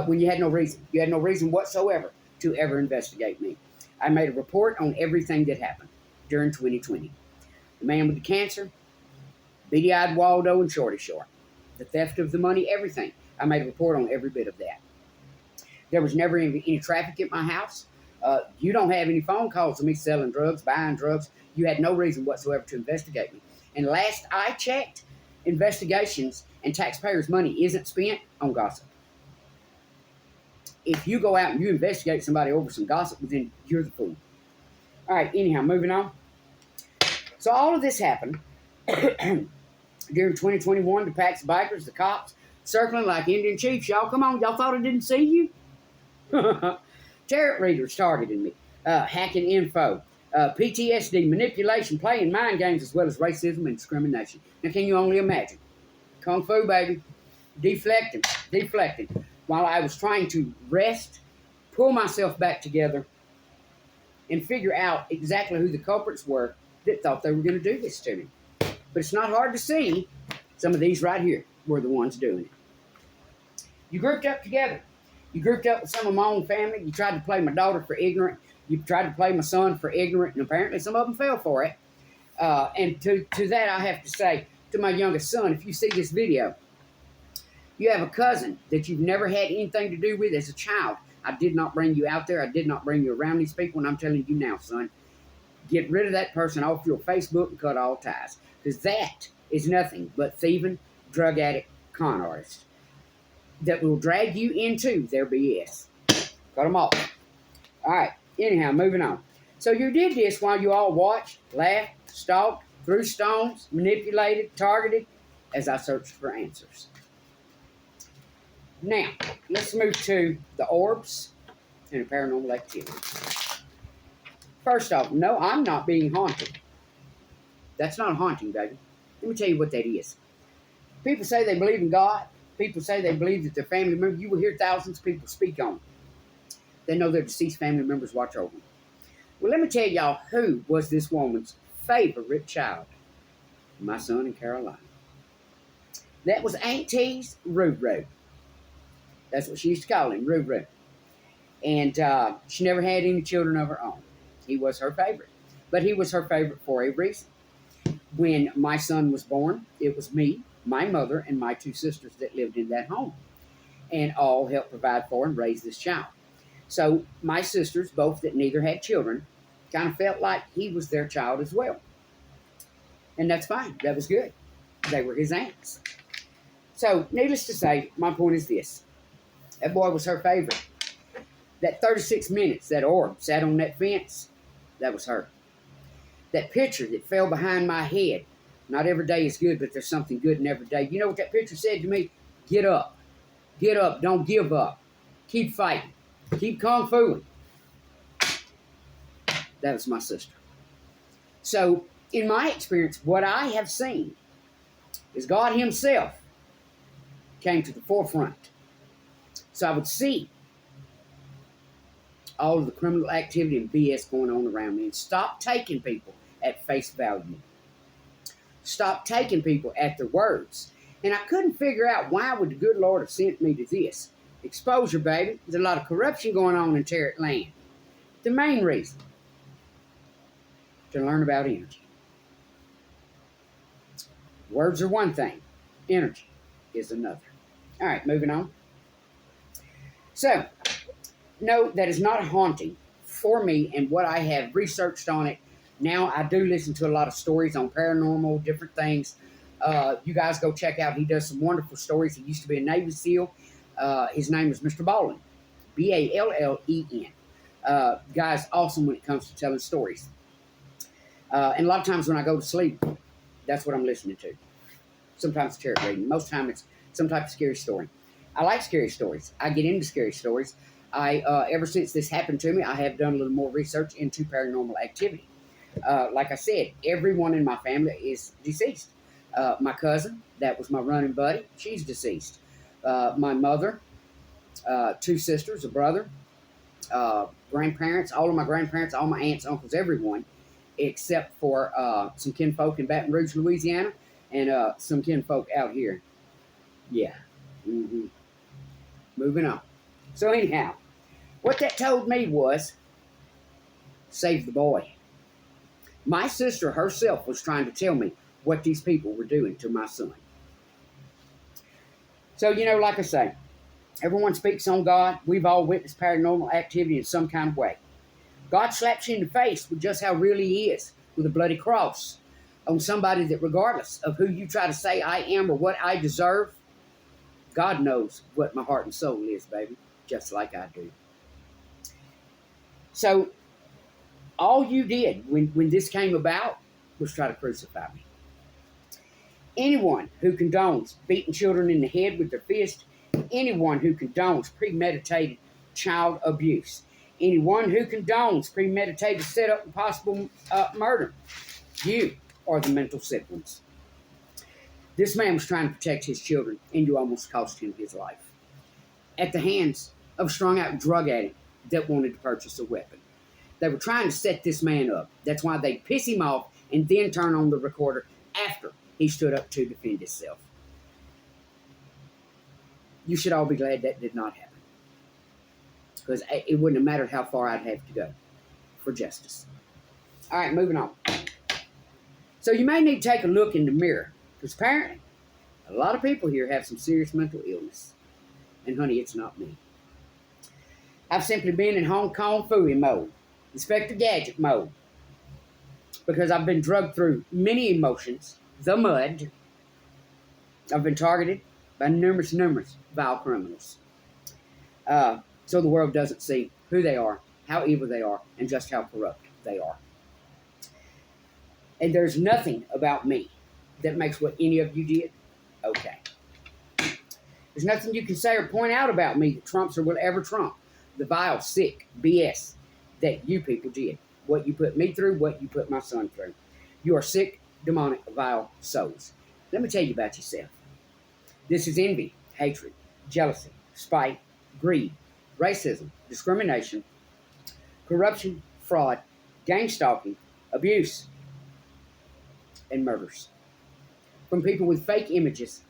[SPEAKER 1] When you had no reason. You had no reason whatsoever to ever investigate me. I made a report on everything that happened during 2020. The man with the cancer, beady-eyed Waldo and Shorty Short. The theft of the money, everything. I made a report on every bit of that. There was never any traffic at my house. You don't have any phone calls of me selling drugs, buying drugs. You had no reason whatsoever to investigate me. And last I checked, investigations and taxpayers' money isn't spent on gossip. If you go out and you investigate somebody over some gossip, then you're the fool. All right, anyhow, moving on. So all of this happened during 2021. The packs of bikers, the cops, circling like Indian chiefs. Y'all, come on. Y'all thought I didn't see you? Tarot readers targeting me. Hacking info. PTSD, manipulation, playing mind games, as well as racism and discrimination. Now, can you only imagine? Kung Fu, baby. Deflecting. While I was trying to rest, pull myself back together, and figure out exactly who the culprits were that thought they were going to do this to me. But it's not hard to see. Some of these right here were the ones doing it. You grouped up together. You grouped up with some of my own family. You tried to play my daughter for ignorant. You tried to play my son for ignorant, and apparently some of them fell for it. And to that, I have to say, to my youngest son, if you see this video, you have a cousin that you've never had anything to do with as a child. I did not bring you out there. I did not bring you around these people, and I'm telling you now, son, get rid of that person off your Facebook and cut all ties. Because that is nothing but thieving, drug addict, con artist that will drag you into their BS. Cut them off. All right. Anyhow, moving on. So you did this while you all watched, laughed, stalked, threw stones, manipulated, targeted, as I searched for answers. Now, let's move to the orbs and the paranormal activity. First off, no, I'm not being haunted. That's not a haunting, baby. Let me tell you what that is. People say they believe in God. People say they believe that their family members, you will hear thousands of people speak on. They know their deceased family members watch over them. Well, let me tell y'all who was this woman's favorite child. My son in Carolina. That was Auntie's Ruru. That's what she used to call him, Ruru. And she never had any children of her own. He was her favorite. But he was her favorite for a reason. When my son was born, it was me, my mother, and my 2 sisters that lived in that home. And all helped provide for and raise this child. So my sisters, both that neither had children, kind of felt like he was their child as well. And that's fine. That was good. They were his aunts. So needless to say, my point is this. That boy was her favorite. That 36 minutes, that orb sat on that fence, that was her. That picture that fell behind my head Not every day is good, but there's something good in every day. You know what that picture said to me? Get up. Get up. Don't give up. Keep fighting. Keep kung fuing. That was my sister. So, in my experience, what I have seen is God himself came to the forefront. So I would see all of the criminal activity and BS going on around me and stop taking people at face value. Stop taking people at their words. And I couldn't figure out why would the good Lord have sent me to this. Exposure, baby. There's a lot of corruption going on in Tarot land. The main reason, to learn about energy. Words are one thing. Energy is another. All right, moving on. So, no, that is not a haunting for me, and what I have researched on it. Now, I do listen to a lot of stories on paranormal, different things. You guys go check out. He does some wonderful stories. He used to be a Navy SEAL. His name is Mr. Ballen. Ballen. Guy's awesome when it comes to telling stories. And a lot of times when I go to sleep, that's what I'm listening to. Sometimes it's tarot reading. Most of the time it's some type of scary story. I like scary stories. I get into scary stories. Ever since this happened to me, I have done a little more research into paranormal activity. Like I said, everyone in my family is deceased. My cousin, that was my running buddy, she's deceased. My mother, 2 sisters, a brother, grandparents, all of my grandparents, all my aunts, uncles, everyone, except for some kinfolk in Baton Rouge, Louisiana, and some kinfolk out here. Yeah. Mm-hmm. Moving on. So anyhow, what that told me was, save the boy. My sister herself was trying to tell me what these people were doing to my son. So, you know, like I say, everyone speaks on God. We've all witnessed paranormal activity in some kind of way. God slaps you in the face with just how real he is, with a bloody cross on somebody that regardless of who you try to say I am or what I deserve, God knows what my heart and soul is, baby, just like I do. So, all you did when this came about was try to crucify me. Anyone who condones beating children in the head with their fist, anyone who condones premeditated child abuse, anyone who condones premeditated setup and possible murder, you are the mental sick ones. This man was trying to protect his children, and you almost cost him his life at the hands of a strung-out drug addict that wanted to purchase a weapon. They were trying to set this man up. That's why they piss him off and then turn on the recorder after he stood up to defend himself. You should all be glad that did not happen, because it wouldn't have mattered how far I'd have to go for justice. All right, moving on. So you may need to take a look in the mirror, because apparently a lot of people here have some serious mental illness. And honey, it's not me. I've simply been in Hong Kong Fooey mode, Inspector Gadget mode, because I've been drugged through many emotions, the mud. I've been targeted by numerous vile criminals. So the world doesn't see who they are, how evil they are, and just how corrupt they are. And there's nothing about me that makes what any of you did okay. There's nothing you can say or point out about me that trumps or will ever trump the vile, sick BS that you people did. What you put me through, what you put my son through. You are sick, demonic, vile souls. Let me tell you about yourself. This is envy, hatred, jealousy, spite, greed, racism, discrimination, corruption, fraud, gang stalking, abuse, and murders. From people with fake images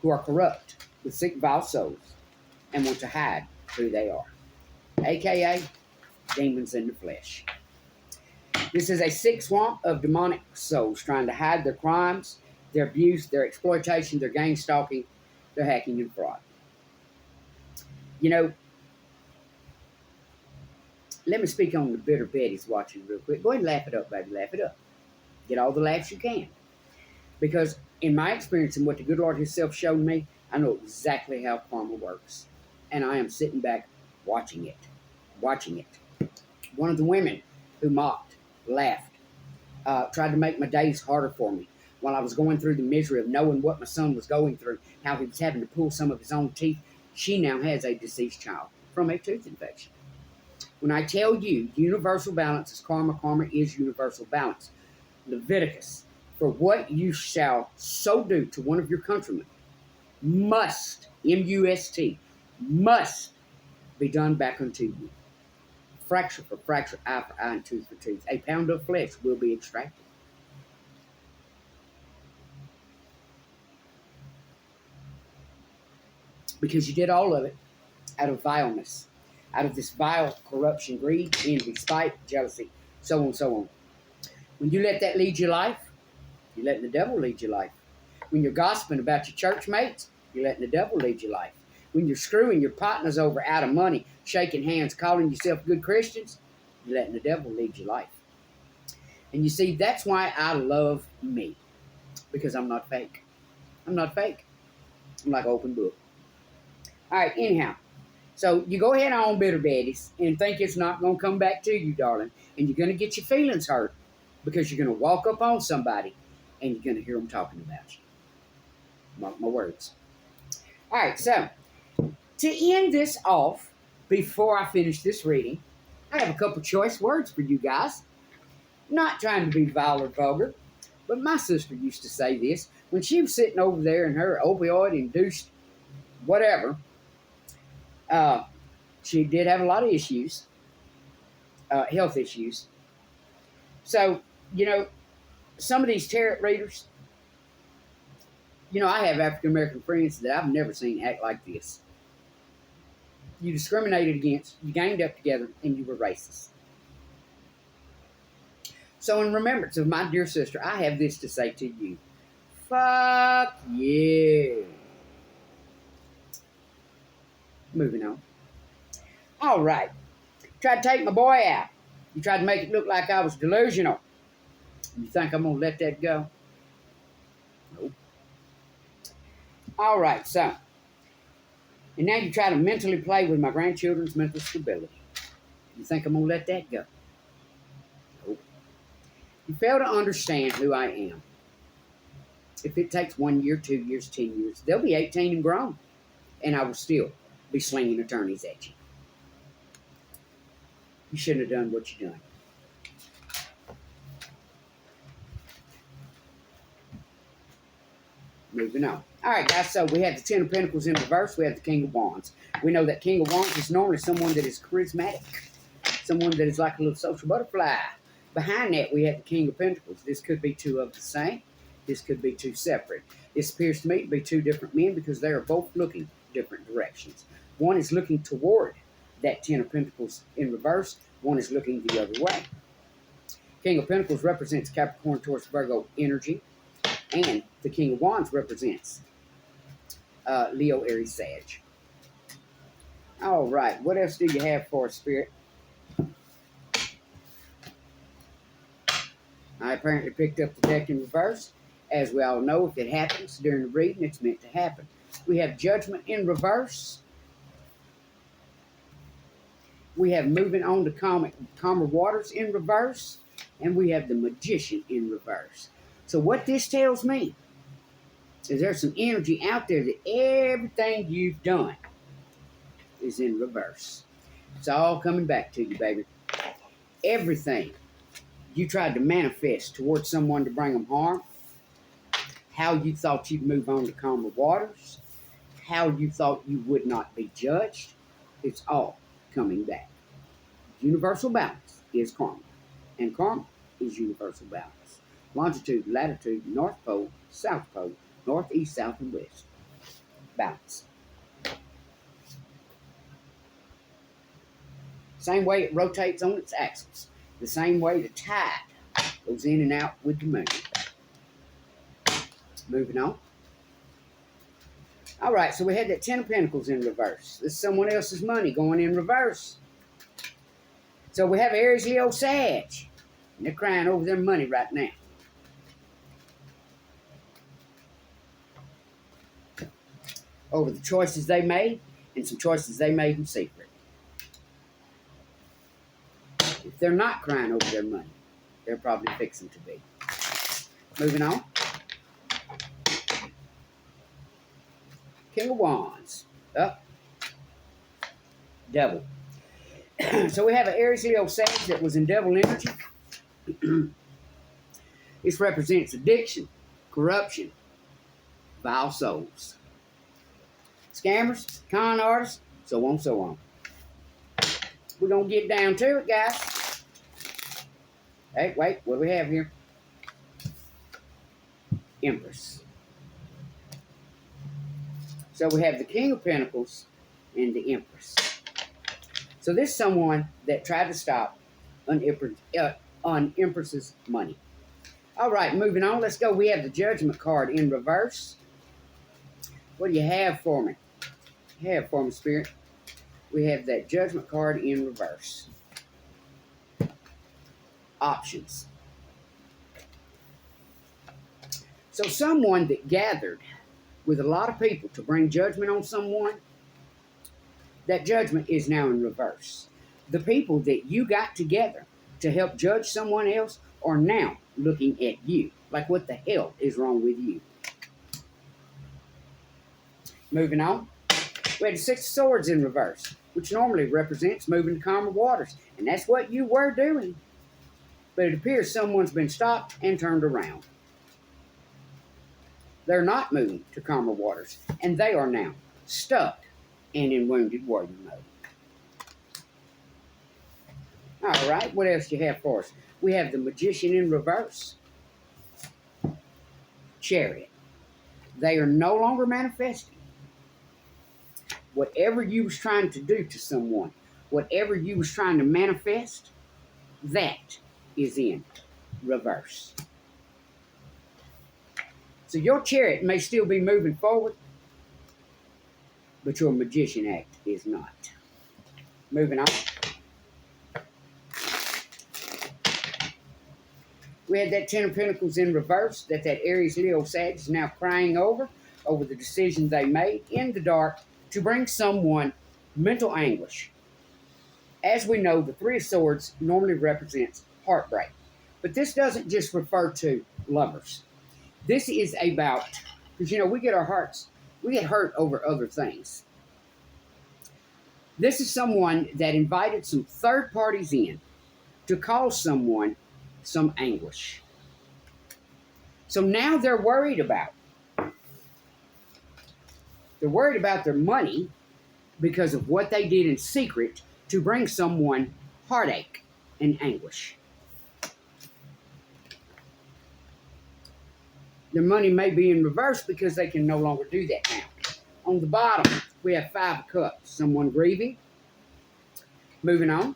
[SPEAKER 1] who are corrupt, with sick, vile souls, and want to hide who they are. AKA demons in the flesh. This is a sick swamp of demonic souls trying to hide their crimes, their abuse, their exploitation, their gang stalking, their hacking and fraud. You know, let me speak on the bitter Betty's watching real quick. Go ahead and laugh it up, baby. Laugh it up. Get all the laughs you can. Because in my experience and what the good Lord himself showed me, I know exactly how karma works. And I am sitting back watching it. Watching it. One of the women who mocked, laughed, tried to make my days harder for me, while I was going through the misery of knowing what my son was going through, how he was having to pull some of his own teeth. She now has a deceased child from a tooth infection. When I tell you universal balance is karma, karma is universal balance. Leviticus, for what you shall so do to one of your countrymen must, M-U-S-T, must be done back unto you. Fracture for fracture, eye for eye, and tooth for tooth. A pound of flesh will be extracted. Because you did all of it out of vileness, out of this vile corruption, greed, envy, spite, jealousy, so on, so on. When you let that lead your life, you're letting the devil lead your life. When you're gossiping about your church mates, you're letting the devil lead your life. When you're screwing your partners over out of money, shaking hands, calling yourself good Christians, you're letting the devil lead your life. And you see, that's why I love me. Because I'm not fake. I'm not fake. I'm like an open book. All right, anyhow. So you go ahead on, bitter baddies, and think it's not going to come back to you, darling. And you're going to get your feelings hurt because you're going to walk up on somebody and you're going to hear them talking about you. Mark my words. All right, so to end this off, before I finish this reading, I have a couple choice words for you guys. Not trying to be vile or vulgar, but my sister used to say this when she was sitting over there in her opioid-induced whatever. She did have a lot of issues, health issues. So, you know, some of these tarot readers, you know, I have African-American friends that I've never seen act like this. You discriminated against, you ganged up together, and you were racist. So in remembrance of my dear sister, I have this to say to you. Fuck you. Moving on. All right. Tried to take my boy out. You tried to make it look like I was delusional. You think I'm going to let that go? Nope. All right, so. And now you try to mentally play with my grandchildren's mental stability. You think I'm going to let that go? Nope. You fail to understand who I am. If it takes 1 year, 2 years, 10 years, they'll be 18 and grown. And I will still be slinging attorneys at you. You shouldn't have done what you done. Moving on. All right, guys, so we have the Ten of Pentacles in reverse. We have the King of Wands. We know that King of Wands is normally someone that is charismatic, someone that is like a little social butterfly. Behind that, we have the King of Pentacles. This could be two of the same. This could be two separate. This appears to me to be two different men because they are both looking different directions. One is looking toward that Ten of Pentacles in reverse. One is looking the other way. King of Pentacles represents Capricorn, Taurus, Virgo energy. And the King of Wands represents Leo, Aries, Sag. All right. What else do you have for us, Spirit? I apparently picked up the deck in reverse. As we all know, if it happens during the reading, it's meant to happen. We have Judgment in reverse. We have Moving on to Calmer Waters in reverse. And we have the Magician in reverse. So what this tells me is there's some energy out there that everything you've done is in reverse. It's all coming back to you, baby. Everything you tried to manifest towards someone to bring them harm, how you thought you'd move on to calmer waters, how you thought you would not be judged, it's all coming back. Universal balance is karma, and karma is universal balance. Longitude, latitude, North Pole, South Pole, North, East, South, and West. Balance. Same way it rotates on its axis. The same way the tide goes in and out with the moon. Moving on. All right, so we had that Ten of Pentacles in reverse. This is someone else's money going in reverse. So we have Aries, Leo, Sag. And they're crying over their money right now. Over the choices they made and some choices they made in secret. If they're not crying over their money, they're probably fixing to be. Moving on. King of Wands. Up. Devil. So we have an Aries Leo Sag that was in devil energy. This represents addiction, corruption, vile souls, scammers, con artists, so on, so on. We're going to get down to it, guys. Hey, wait, what do we have here? Empress. So we have the King of Pentacles and the Empress. So this is someone that tried to stop on Empress's money. All right, moving on. Let's go. We have the Judgment card in reverse. What do you have for me? Have for me, Spirit. We have that Judgment card in reverse. Options. So someone that gathered with a lot of people to bring judgment on someone, that judgment is now in reverse. The people that you got together to help judge someone else are now looking at you. Like, what the hell is wrong with you? Moving on. We had the Six of Swords in reverse, which normally represents moving to calmer waters. And that's what you were doing. But it appears someone's been stopped and turned around. They're not moving to calmer waters. And they are now stuck and in wounded warrior mode. All right, what else do you have for us? We have the Magician in reverse. Chariot. They are no longer manifesting. Whatever you was trying to do to someone, whatever you was trying to manifest, that is in reverse. So your chariot may still be moving forward, but your Magician act is not. Moving on. We had that Ten of Pentacles in reverse that Aries Leo Sag is now crying over the decision they made in the dark to bring someone mental anguish. As we know, the Three of Swords normally represents heartbreak. But this doesn't just refer to lovers. This is about, because you know, we get hurt over other things. This is someone that invited some third parties in to cause someone some anguish. So now they're worried about their money because of what they did in secret to bring someone heartache and anguish. Their money may be in reverse because they can no longer do that now. On the bottom, we have Five of Cups. Someone grieving. Moving on.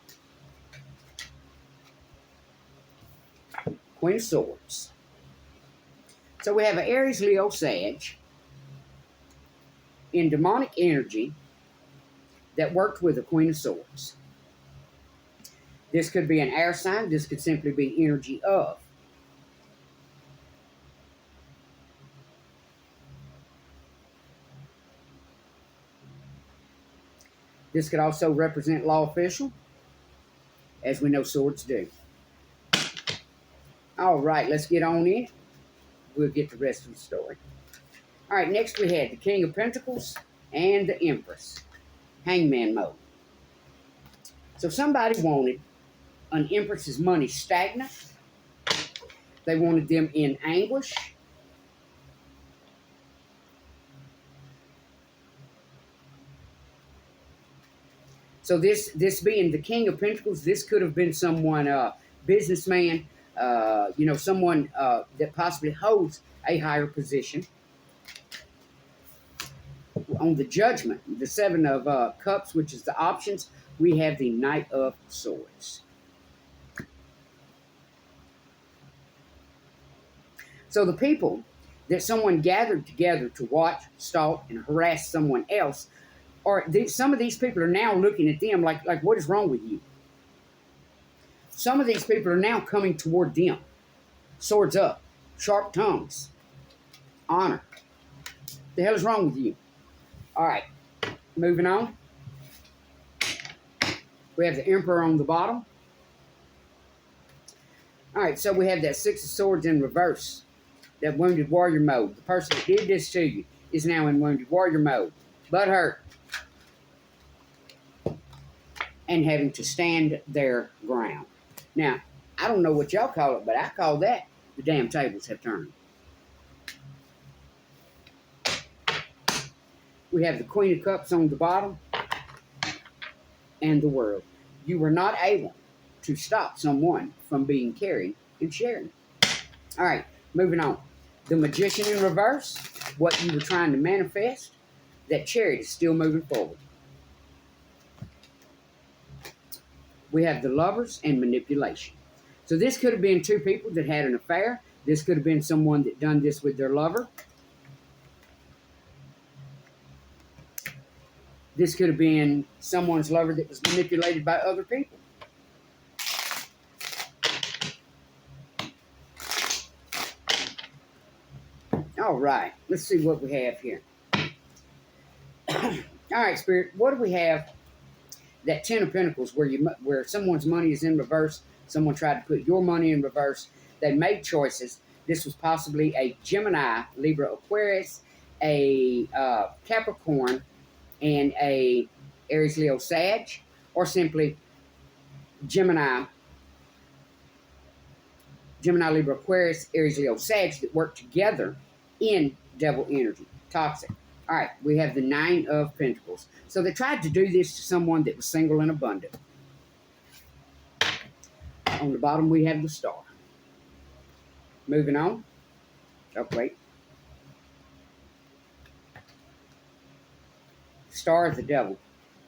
[SPEAKER 1] Queen of Swords. So we have an Aries Leo Sag in demonic energy that worked with the Queen of Swords. This could be an air sign. This could simply be energy of. This could also represent law official, as we know swords do. All right, let's get on in. We'll get the rest of the story. All right, next we had the King of Pentacles and the Empress. Hangman mode. So somebody wanted an Empress's money stagnant. They wanted them in anguish. So this being the King of Pentacles, this could have been someone, businessman, someone that possibly holds a higher position. On the Judgment, the Seven of Cups, which is the options, we have the Knight of Swords. So the people that someone gathered together to watch, stalk, and harass someone else, some of these people are now looking at them like, what is wrong with you? Some of these people are now coming toward them. Swords up. Sharp tongues. Honor. The hell is wrong with you? All right. Moving on. We have the Emperor on the bottom. All right, so we have that Six of Swords in reverse. That wounded warrior mode. The person that did this to you is now in wounded warrior mode, butt hurt, and having to stand their ground. Now, I don't know what y'all call it, but I call that the damn tables have turned. We have the Queen of Cups on the bottom and the World. You were not able to stop someone from being caring and sharing. All right, moving on. The Magician in reverse, what you were trying to manifest, that Chariot is still moving forward. We have the Lovers and manipulation. So this could have been two people that had an affair. This could have been someone that done this with their lover. This could have been someone's lover that was manipulated by other people. All right, let's see what we have here. All right, Spirit, what do we have? That Ten of Pentacles, where someone's money is in reverse. Someone tried to put your money in reverse. They made choices. This was possibly a Gemini, Libra, Aquarius, a Capricorn, and a Aries, Leo, Sag, or simply Gemini, Libra, Aquarius, Aries, Leo, Sag that work together in devil energy, toxic. All right, we have the Nine of Pentacles. So they tried to do this to someone that was single and abundant. On the bottom, we have the Star. Moving on. Oh, wait. Star is the Devil.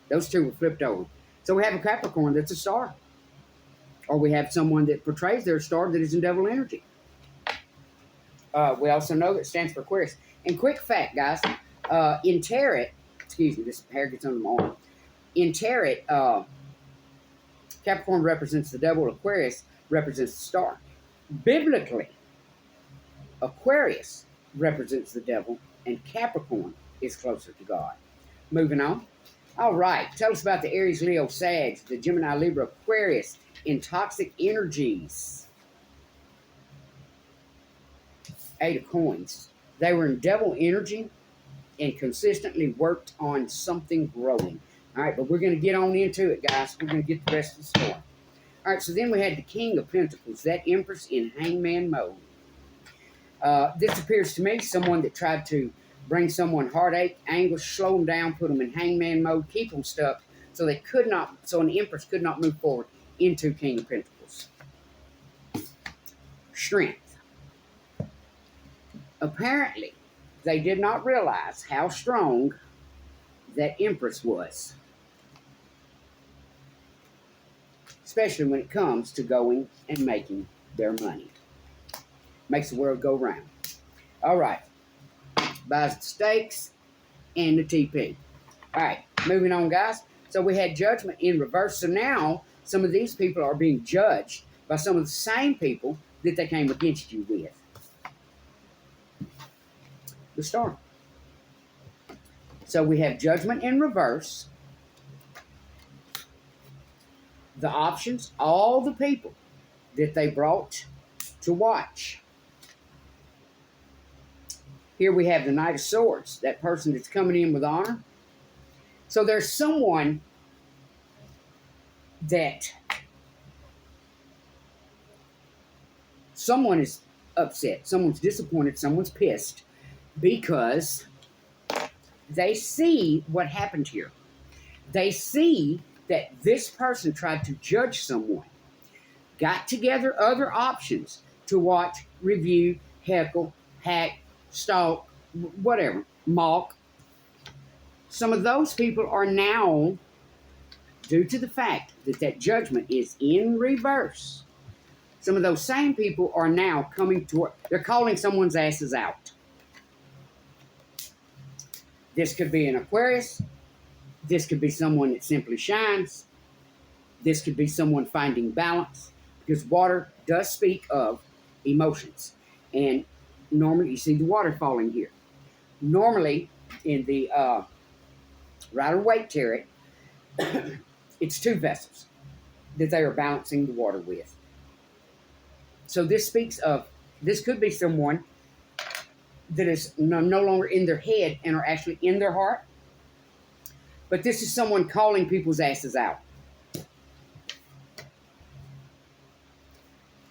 [SPEAKER 1] Those two were flipped over. So we have a Capricorn that's a star. Or we have someone that portrays their star that is in devil energy. We also know that it stands for Aquarius. And quick fact, guys. In Tarot, excuse me, this hair gets under my arm. In Tarot, Capricorn represents the devil, Aquarius represents the star. Biblically, Aquarius represents the devil, and Capricorn is closer to God. Moving on. All right, tell us about the Aries, Leo, Sag, the Gemini, Libra, Aquarius in toxic energies. Eight of Coins. They were in devil energy and consistently worked on something growing. All right, but we're going to get on into it, guys. We're going to get the rest of the story. All right, so then we had the King of Pentacles, that Empress in hangman mode. This appears to me someone that tried to bring someone heartache, anguish, slow them down, put them in hangman mode, keep them stuck, so they could not, so an Empress could not move forward into King of Pentacles. Strength. Apparently, they did not realize how strong that Empress was. Especially when it comes to going and making their money. Makes the world go round. All right. Buys the stakes and the TP. All right. Moving on, guys. So we had Judgment in reverse. So now some of these people are being judged by some of the same people that they came against you with. The Star. So we have Judgment in reverse. The options, all the people that they brought to watch. Here we have the Knight of Swords, that person that's coming in with honor. So there's someone that someone is upset, someone's disappointed, someone's pissed because they see what happened here. They see that this person tried to judge someone, got together other options to watch, review, heckle, hack, stalk, whatever, mock. Some of those people are now, due to the fact that that judgment is in reverse, some of those same people are now coming to, they're calling someone's asses out. This could be an Aquarius. This could be someone that simply shines. This could be someone finding balance, because water does speak of emotions. And normally, you see the water falling here. Normally, in the Rider-Waite Tarot, it's two vessels that they are balancing the water with. So this speaks of, this could be someone that is no longer in their head and are actually in their heart. But this is someone calling people's asses out.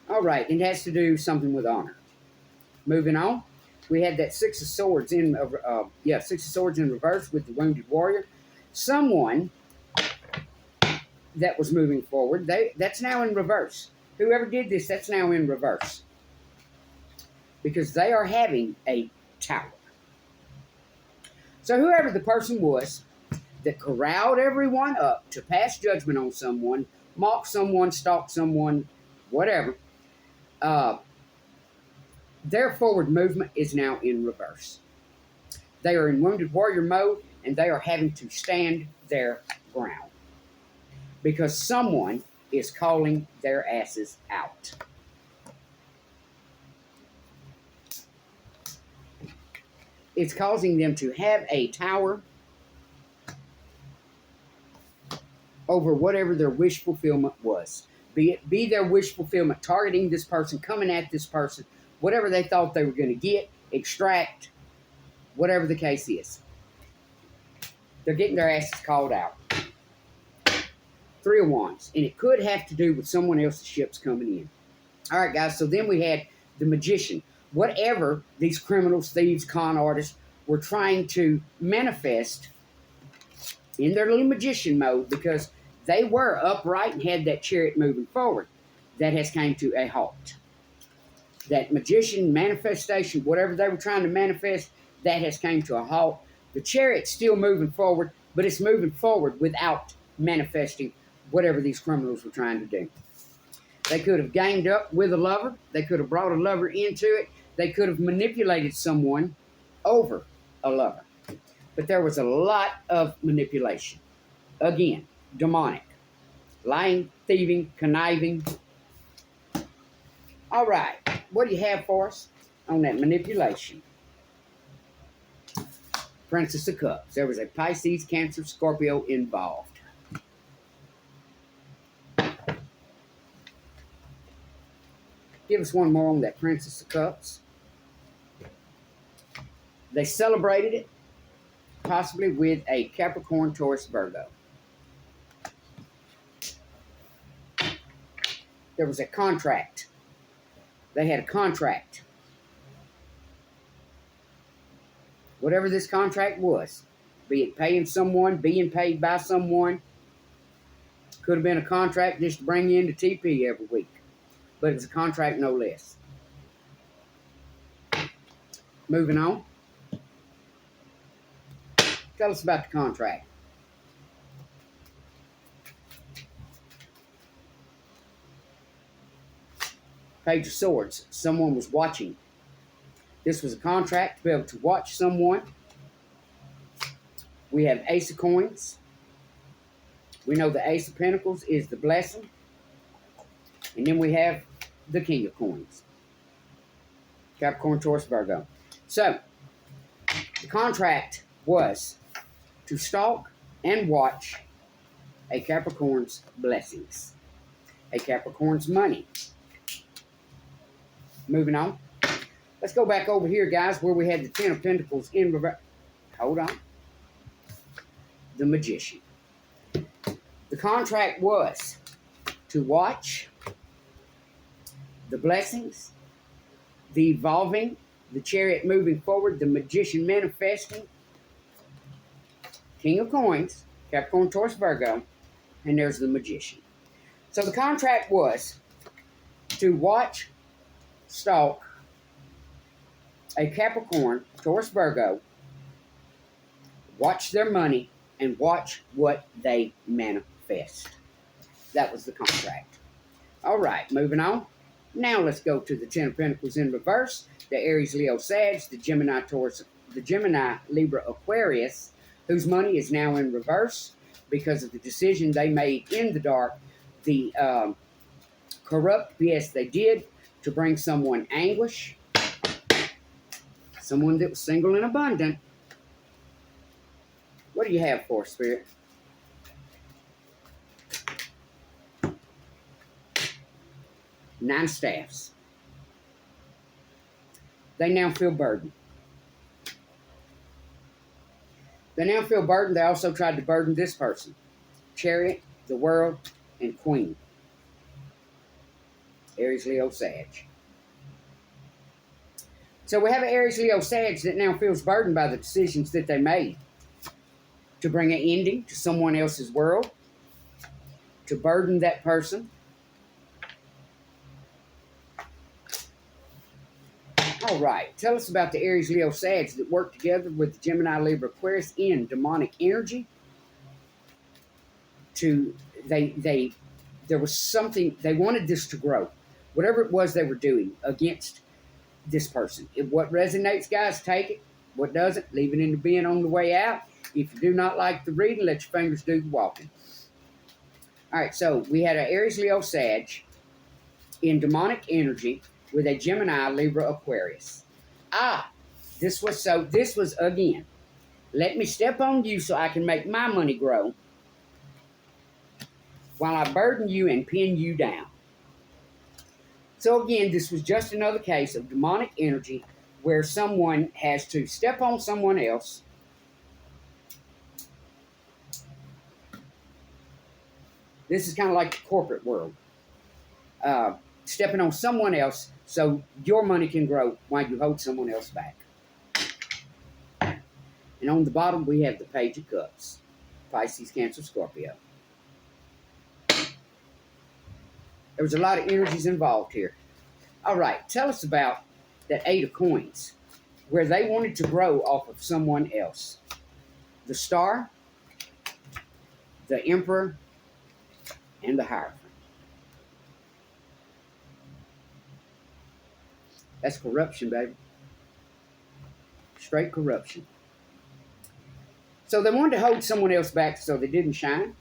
[SPEAKER 1] All right, it has to do something with honor. Moving on, we had that Six of Swords in Six of Swords in reverse with the wounded warrior. Someone that was moving forward, that's now in reverse. Whoever did this, that's now in reverse. Because they are having a tower. So whoever the person was that corralled everyone up to pass judgment on someone, mock someone, stalk someone, whatever, their forward movement is now in reverse. They are in wounded warrior mode, and they are having to stand their ground. Because someone is calling their asses out. It's causing them to have a tower over whatever their wish fulfillment was. Be their wish fulfillment, targeting this person, coming at this person, whatever they thought they were going to get, extract, whatever the case is. They're getting their asses called out. Three of Wands. And it could have to do with someone else's ships coming in. All right, guys. So then we had the Magician. Whatever these criminals, thieves, con artists were trying to manifest in their little magician mode, because they were upright and had that chariot moving forward, that has came to a halt. That magician manifestation, whatever they were trying to manifest, that has came to a halt. The chariot's still moving forward, but it's moving forward without manifesting whatever these criminals were trying to do. They could have ganged up with a lover. They could have brought a lover into it. They could have manipulated someone over a lover. But there was a lot of manipulation. Again, demonic. Lying, thieving, conniving. All right. What do you have for us on that manipulation? Princess of Cups. There was a Pisces, Cancer, Scorpio involved. Give us one more on that Princess of Cups. They celebrated it, possibly with a Capricorn, Taurus, Virgo. There was a contract. They had a contract. Whatever this contract was, be it paying someone, being paid by someone, could have been a contract just to bring you into TP every week. But it was a contract no less. Moving on. Tell us about the contract. Page of Swords. Someone was watching. This was a contract to be able to watch someone. We have Ace of Coins. We know the Ace of Pentacles is the blessing. And then we have the King of Coins. Capricorn, Taurus, Virgo. So, the contract was to stalk and watch a Capricorn's blessings. A Capricorn's money. Moving on. Let's go back over here, guys, where we had the Ten of Pentacles in reverse. Hold on. The Magician. The contract was to watch the blessings, the evolving, the chariot moving forward, the Magician manifesting, King of Coins, Capricorn, Taurus, Virgo, and there's the Magician. So the contract was to watch, stalk a Capricorn, Taurus, Virgo, watch their money, and watch what they manifest. That was the contract. All right, moving on. Now let's go to the Ten of Pentacles in reverse, the Aries, Leo, Sag, the Gemini, Taurus, the Gemini, Libra, Aquarius, whose money is now in reverse because of the decision they made in the dark, the corrupt BS they did to bring someone anguish, someone that was single and abundant. What do you have for us, Spirit? Nine Staffs. They now feel burdened. They now feel burdened. They also tried to burden this person. Chariot, the World, and Queen. Aries, Leo, Sag. So we have an Aries, Leo, Sag that now feels burdened by the decisions that they made to bring an ending to someone else's world, to burden that person. All right, tell us about the Aries, Leo, Sag that work together with the Gemini, Libra, Aquarius in demonic energy. There was something, they wanted this to grow. Whatever it was they were doing against this person. What resonates, guys, take it. What doesn't, leave it in the bin on the way out. If you do not like the reading, let your fingers do the walking. All right, so we had an Aries, Leo, Sag in demonic energy with a Gemini, Libra, Aquarius. This was again, let me step on you so I can make my money grow while I burden you and pin you down. So again, this was just another case of demonic energy where someone has to step on someone else This is kind of like the corporate world. Stepping on someone else so your money can grow while you hold someone else back. And on the bottom, we have the Page of Cups. Pisces, Cancer, Scorpio. There was a lot of energies involved here. All right, tell us about that Eight of Coins, where they wanted to grow off of someone else. The Star, the Emperor, and the Hierophant. That's corruption, baby. Straight corruption. So they wanted to hold someone else back so they didn't shine.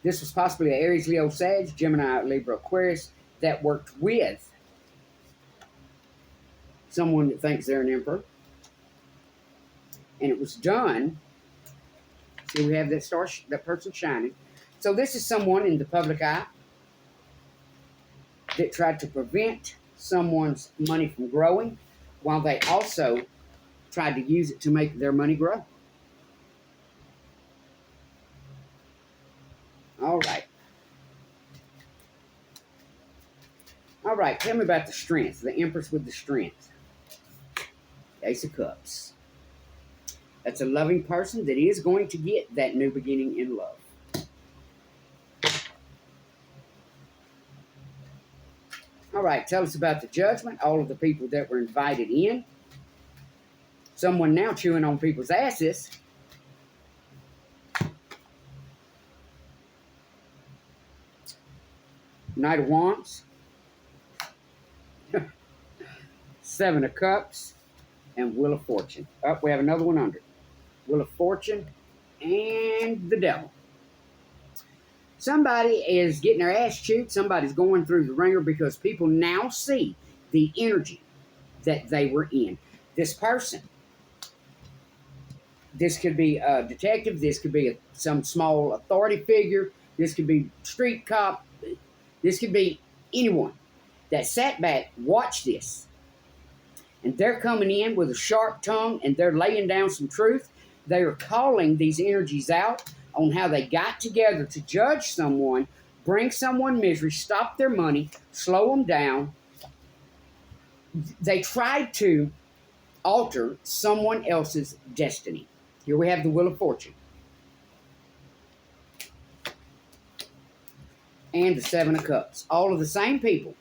[SPEAKER 1] This was possibly an Aries, Leo, Sag, Gemini, Libra, Aquarius that worked with someone that thinks they're an emperor. And it was done. See, we have that star, that person shining. So this is someone in the public eye that tried to prevent someone's money from growing while they also tried to use it to make their money grow. All right. All right, tell me about the strength, the Empress with the strength. Ace of Cups. That's a loving person that is going to get that new beginning in love. All right, tell us about the Judgment, all of the people that were invited in. Someone now chewing on people's asses. Knight of Wands. Seven of Cups. And Wheel of Fortune. Oh, we have another one under it. Wheel of Fortune and the Devil. Somebody is getting their ass chewed. Somebody's going through the ringer because people now see the energy that they were in. This person. This could be a detective. This could be some small authority figure. This could be street cop. This could be anyone that sat back, watched this. And they're coming in with a sharp tongue and they're laying down some truth. They are calling these energies out on how they got together to judge someone, bring someone misery, stop their money, slow them down. They tried to alter someone else's destiny. Here we have the Wheel of Fortune. And the Seven of Cups. All of the same people.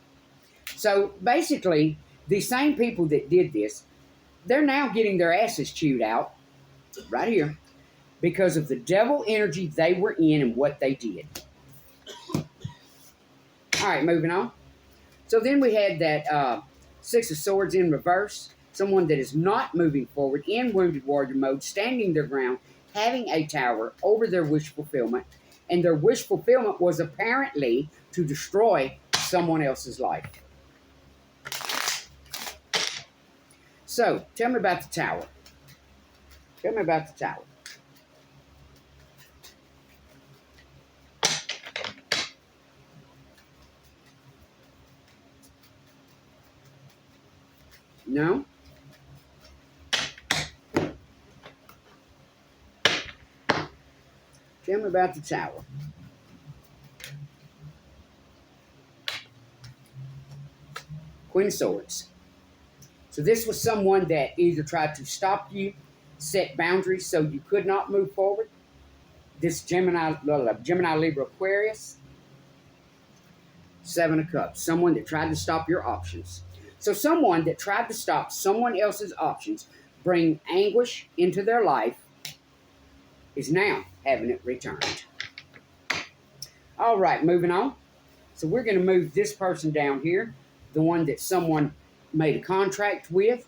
[SPEAKER 1] So basically, the same people that did this, they're now getting their asses chewed out right here because of the devil energy they were in and what they did. All right, moving on. So then we had that Six of Swords in reverse. Someone that is not moving forward in Wounded Warrior mode, standing their ground, having a tower over their wish fulfillment. And their wish fulfillment was apparently to destroy someone else's life. So, tell me about the tower. Tell me about the tower. No? Tell me about the Tower. Queen of Swords. So this was someone that either tried to stop you, set boundaries so you could not move forward. This Gemini, Libra, Aquarius. Seven of Cups. Someone that tried to stop your options. So someone that tried to stop someone else's options, bring anguish into their life, is now having it returned. All right, moving on. So we're going to move this person down here, the one that someone made a contract with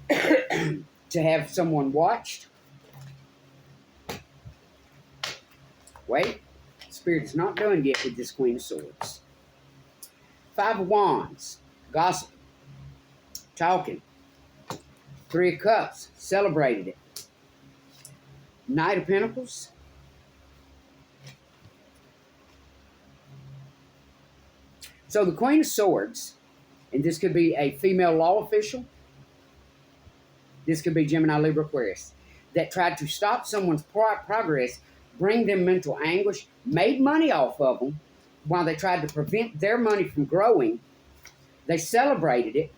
[SPEAKER 1] to have someone watched. Wait, Spirit is not done yet with this Queen of Swords. Five of Wands, gossip, talking. Three of Cups, celebrated it. Knight of Pentacles. So the Queen of Swords, and this could be a female law official. This could be Gemini, Libra, Aquarius, that tried to stop someone's progress, bring them mental anguish, made money off of them while they tried to prevent their money from growing. They celebrated it.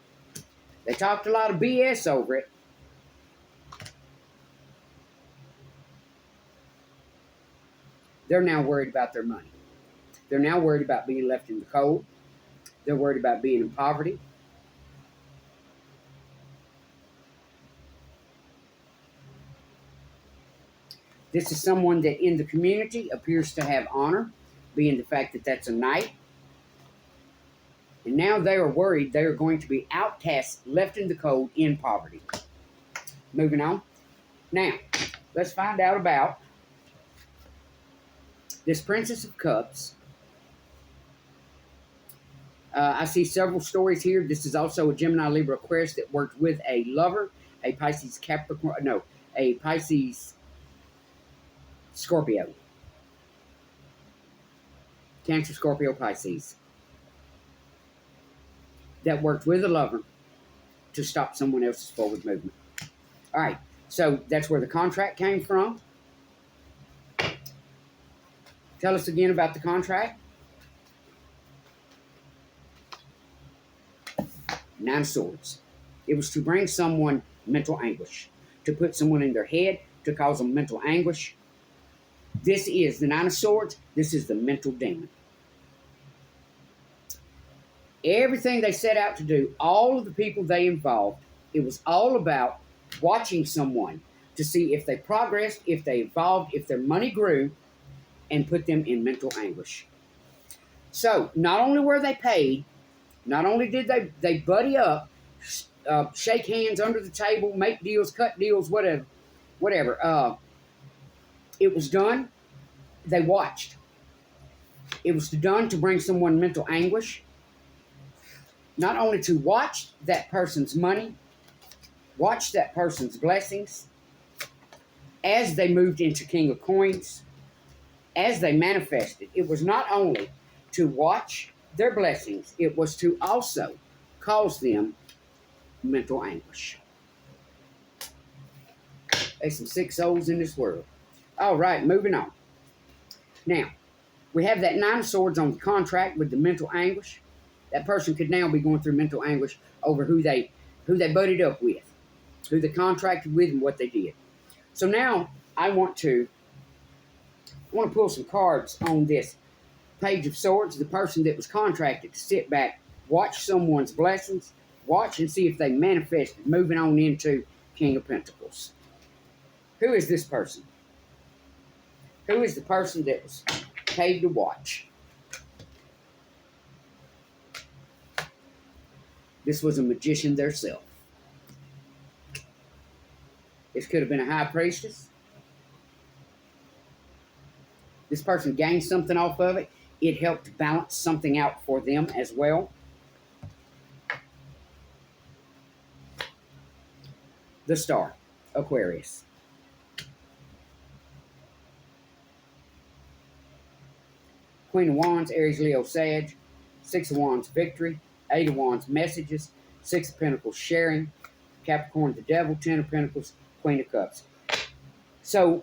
[SPEAKER 1] They talked a lot of BS over it. They're now worried about their money. They're now worried about being left in the cold. They're worried about being in poverty. This is someone that in the community appears to have honor, being the fact that that's a knight. And now they are worried they are going to be outcasts, left in the cold, in poverty. Moving on. Now, let's find out about this Princess of Cups. I see several stories here. This is also a Gemini, Libra, Aquarius that worked with a lover, a Pisces, Capricorn, no, a Pisces, Scorpio. Cancer, Scorpio, Pisces. That worked with a lover to stop someone else's forward movement. All right, so that's where the contract came from. Tell us again about the contract. Nine of Swords. It was to bring someone mental anguish, to put someone in their head, to cause them mental anguish. This is the Nine of Swords. This is the mental demon. Everything they set out to do, all of the people they involved, it was all about watching someone to see if they progressed, if they evolved, if their money grew, and put them in mental anguish. So, not only were they paid, not only did they buddy up, shake hands under the table, make deals, cut deals, whatever. It was done. They watched. It was done to bring someone mental anguish. Not only to watch that person's money, watch that person's blessings, as they moved into King of Coins, as they manifested. It was not only to watch their blessings, it was to also cause them mental anguish. There's some sick souls in this world. All right, moving on. Now, we have that Nine of Swords on the contract with the mental anguish. That person could now be going through mental anguish over who they buddied up with, who they contracted with, and what they did. So now I want to pull some cards on this Page of Swords, the person that was contracted to sit back, watch someone's blessings, watch and see if they manifested, moving on into King of Pentacles. Who is this person? Who is the person that was paid to watch? This was a magician theirself. This could have been a high priestess. This person gained something off of it. It helped balance something out for them as well. The Star, Aquarius. Queen of Wands, Aries, Leo, Sag. Six of Wands, victory. Eight of Wands, messages. Six of Pentacles, sharing. Capricorn, the Devil. 10 of Pentacles, Queen of Cups. So,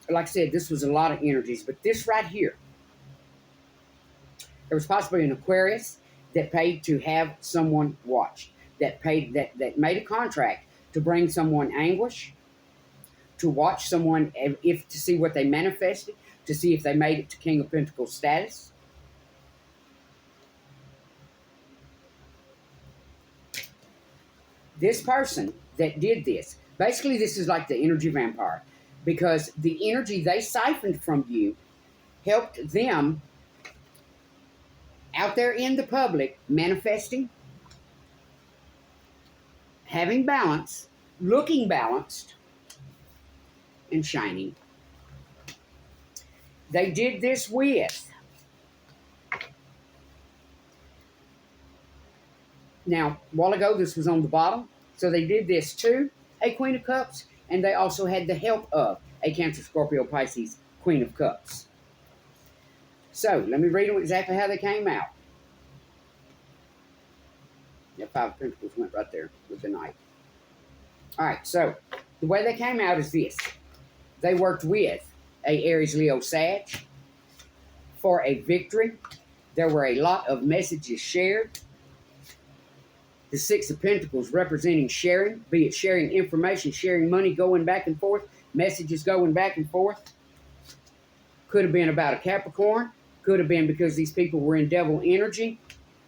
[SPEAKER 1] like I said, this was a lot of energies, but this right here, there was possibly an Aquarius that paid to have someone watched, that made a contract to bring someone anguish, to watch someone, if to see what they manifested, to see if they made it to King of Pentacles status. This person that did this, basically this is like the energy vampire, because the energy they siphoned from you helped them out there in the public manifesting, having balance, looking balanced, and shining. They did this with, now, a while ago this was on the bottom, so they did this to a Queen of Cups, and they also had the help of a Cancer, Scorpio, Pisces, Queen of Cups. So, let me read them exactly how they came out. Yeah, Five of Pentacles went right there with the Knight. All right, so the way they came out is this. They worked with a Aries, Leo, Sag for a victory. There were a lot of messages shared. The Six of Pentacles representing sharing, be it sharing information, sharing money, going back and forth, messages going back and forth. Could have been about a Capricorn. Could have been because these people were in devil energy.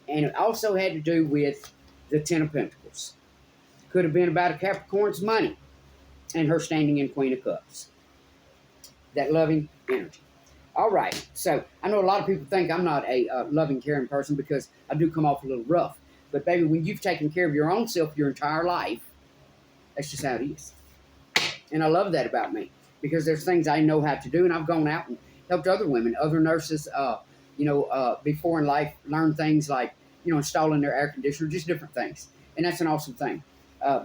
[SPEAKER 1] And it also had to do with the Ten of Pentacles. Could have been about a Capricorn's money and her standing in Queen of Cups. That loving energy. All right. So I know a lot of people think I'm not a loving, caring person because I do come off a little rough. But baby, when you've taken care of your own self your entire life, that's just how it is. And I love that about me because there's things I know how to do, and I've gone out and helped other women, other nurses, before in life, learn things like, installing their air conditioner, just different things. And that's an awesome thing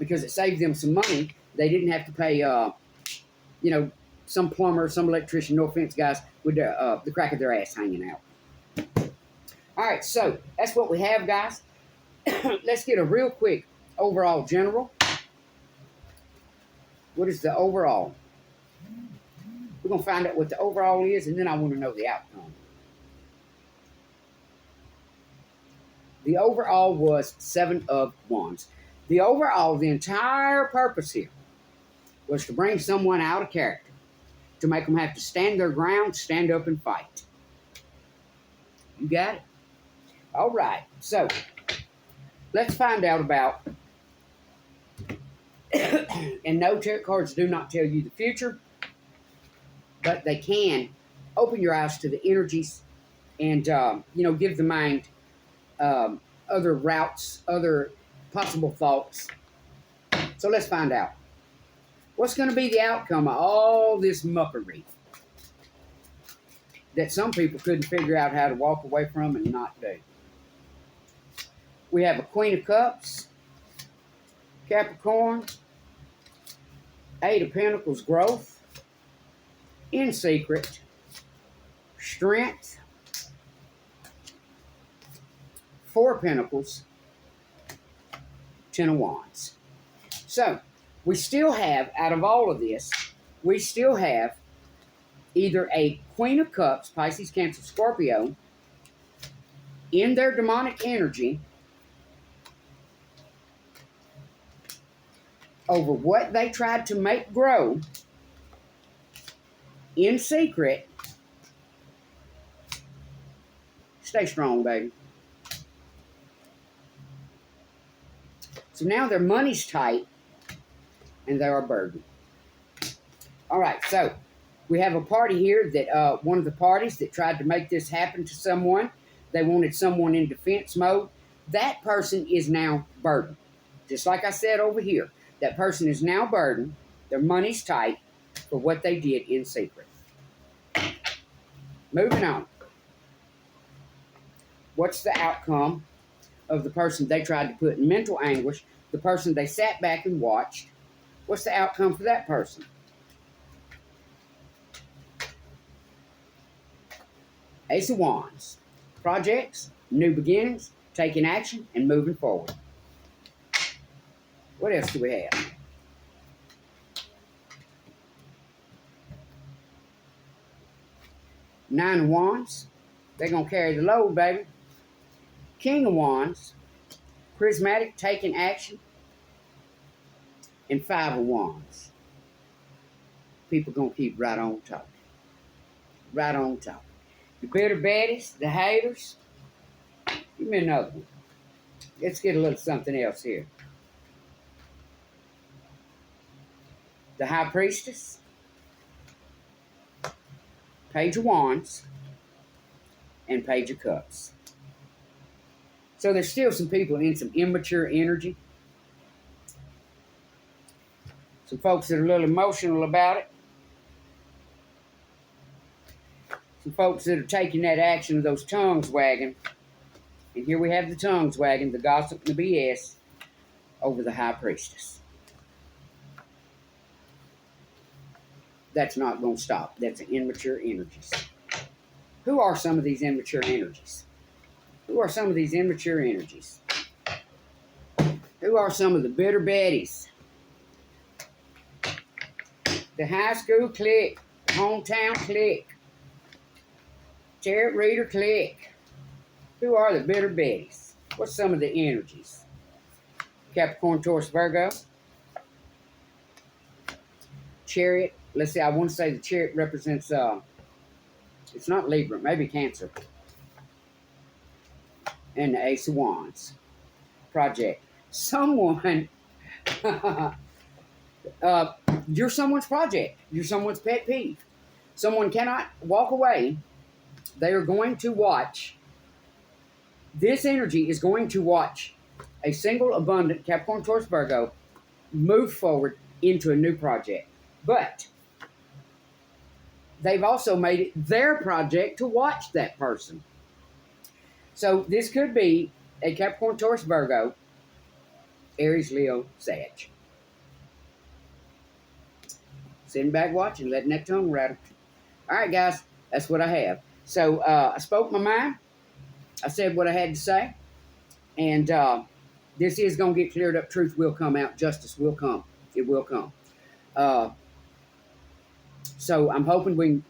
[SPEAKER 1] because it saved them some money. They didn't have to pay, some plumber, some electrician, no offense, guys, with the crack of their ass hanging out. All right, so that's what we have, guys. Let's get a real quick overall general. What is the overall? We're going to find out what the overall is, and then I want to know the outcome. The overall was Seven of Wands. The overall, the entire purpose here was to bring someone out of character, to make them have to stand their ground, stand up and fight. You got it? All right, so let's find out about, and no, tarot cards do not tell you the future, but they can open your eyes to the energies and, give the mind other routes, other possible thoughts. So let's find out. What's going to be the outcome of all this muckery that some people couldn't figure out how to walk away from and not do? We have a Queen of Cups, Capricorn, Eight of Pentacles, growth, in secret, strength, Four of Pentacles, Ten of Wands. So, we still have, out of all of this, we still have either a Queen of Cups, Pisces, Cancer, Scorpio, in their demonic energy over what they tried to make grow in secret. Stay strong, baby. So now their money's tight and they're a burden. All right, so we have a party here that one of the parties that tried to make this happen to someone, they wanted someone in defense mode. That person is now burdened. Just like I said over here, that person is now burdened. Their money's tight for what they did in secret. Moving on. What's the outcome of the person they tried to put in mental anguish, the person they sat back and watched? What's the outcome for that person? Ace of Wands. Projects, new beginnings, taking action, and moving forward. What else do we have? Nine of Wands. They're going to carry the load, baby. King of Wands. Charismatic, taking action. And Five of Wands. People going to keep right on talking. Right on talking. The bitter baddies, the haters. Give me another one. Let's get a little something else here. The High Priestess. Page of Wands. And Page of Cups. So there's still some people in some immature energy. Some folks that are a little emotional about it. Some folks that are taking that action of those tongues wagging. And here we have the tongues wagging, the gossip and the BS over the High Priestess. That's not going to stop. That's immature energies. Who are some of these immature energies? Who are some of these immature energies? Who are some of the bitter baddies? The high school clique, the hometown clique, tarot reader clique. Who are the bitter baddies? What's some of the energies? Capricorn, Taurus, Virgo. Chariot. Let's see, I want to say the chariot represents, it's not Libra, maybe Cancer. And the Ace of Wands. Project. Someone, you're someone's project. You're someone's pet peeve. Someone cannot walk away. They are going to watch. This energy is going to watch a single abundant Capricorn, Taurus, Virgo move forward into a new project. But they've also made it their project to watch that person. So this could be a Capricorn, Taurus, Virgo, Aries, Leo, Sag. Sitting back watching, letting that tongue rattle. All right, guys, that's what I have. So I spoke my mind. I said what I had to say. And this is going to get cleared up. Truth will come out. Justice will come. It will come. So I'm hoping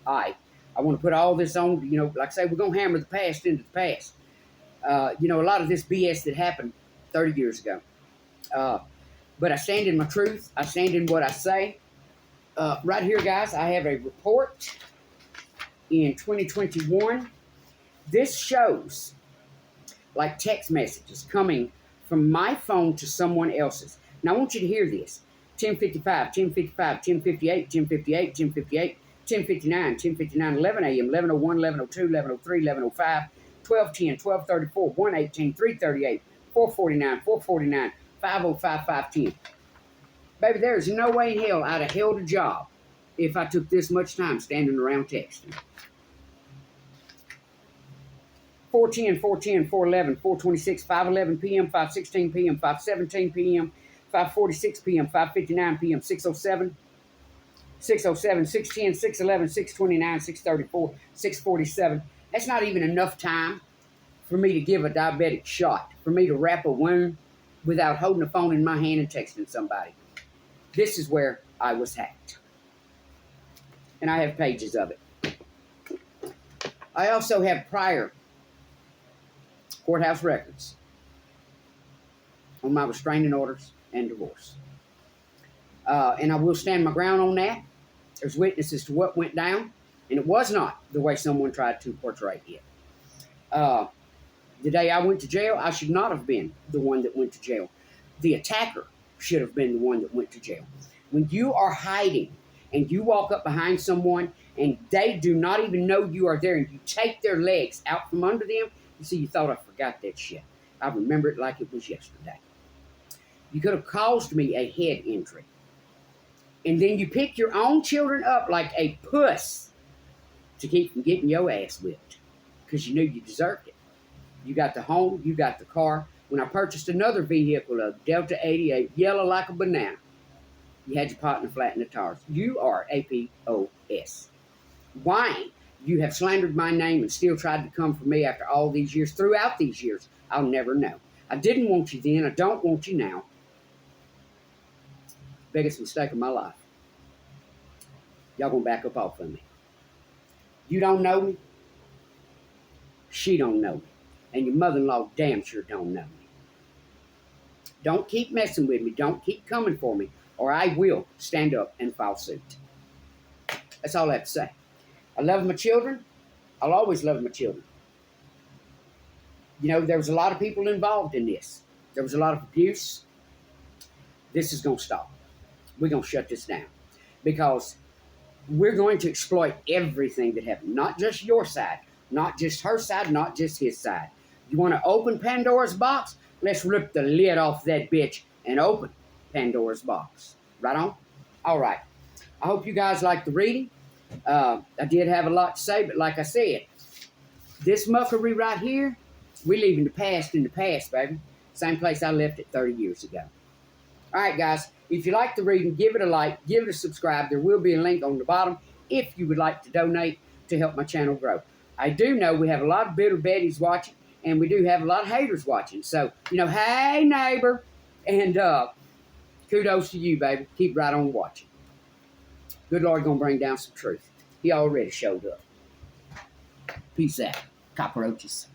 [SPEAKER 1] I want to put all this on, like I say, we're going to hammer the past into the past. A lot of this BS that happened 30 years ago. But I stand in my truth. I stand in what I say. Right here, guys, I have a report in 2021. This shows like text messages coming from my phone to someone else's. Now, I want you to hear this. 10:55, 10:55, 10:58, 10:58, 10:58, 10:59, 10:59, 11 a.m., 11:01, 11:02, 11:03, 11:05, 12:10, 12:34, 1:18, 3:38, 4:49, 4:49, 5:05, 5:10. Baby, there is no way in hell I'd have held a job if I took this much time standing around texting. 4:10, 4:10, 4:11, 4:26, 5:11 p.m., 5:16 p.m., 5:17 p.m., 5:46 p.m., 5:59 p.m., 6:07, 6:07, 6:10, 6:11, 6:29, 6:34, 6:47. That's not even enough time for me to give a diabetic shot, for me to wrap a wound without holding a phone in my hand and texting somebody. This is where I was hacked. And I have pages of it. I also have prior courthouse records on my restraining orders and divorce. And I will stand my ground on that. There's witnesses to what went down, and it was not the way someone tried to portray it. The day I went to jail, I should not have been the one that went to jail. The attacker should have been the one that went to jail. When you are hiding and you walk up behind someone and they do not even know you are there and you take their legs out from under them, you see, you thought I forgot that shit. I remember it like it was yesterday. You could have caused me a head injury. And then you pick your own children up like a puss to keep from getting your ass whipped because you knew you deserved it. You got the home, you got the car. When I purchased another vehicle, a Delta 88, yellow like a banana, you had your partner flat in the tires. You are APOS. Why you have slandered my name and still tried to come for me after all these years, throughout these years, I'll never know. I didn't want you then. I don't want you now. Biggest mistake of my life. Y'all gonna back up off of me. You don't know me. She don't know me. And your mother-in-law damn sure don't know me. Don't keep messing with me. Don't keep coming for me, or I will stand up and file suit. That's all I have to say. I love my children. I'll always love my children. You know, there was a lot of people involved in this. There was a lot of abuse. This is going to stop. We're going to shut this down. Because we're going to exploit everything that happened. Not just your side. Not just her side. Not just his side. You want to open Pandora's box? Let's rip the lid off that bitch and open Pandora's box. Right on? All right. I hope you guys liked the reading. I did have a lot to say, but like I said, this muckery right here, we're leaving the past in the past, baby. Same place I left it 30 years ago. All right, guys. If you like the reading, give it a like, give it a subscribe. There will be a link on the bottom if you would like to donate to help my channel grow. I do know we have a lot of bitter Betties watching, and we do have a lot of haters watching. So, you know, hey, neighbor. And kudos to you, baby. Keep right on watching. Good Lord going to bring down some truth. He already showed up. Peace out, cockroaches.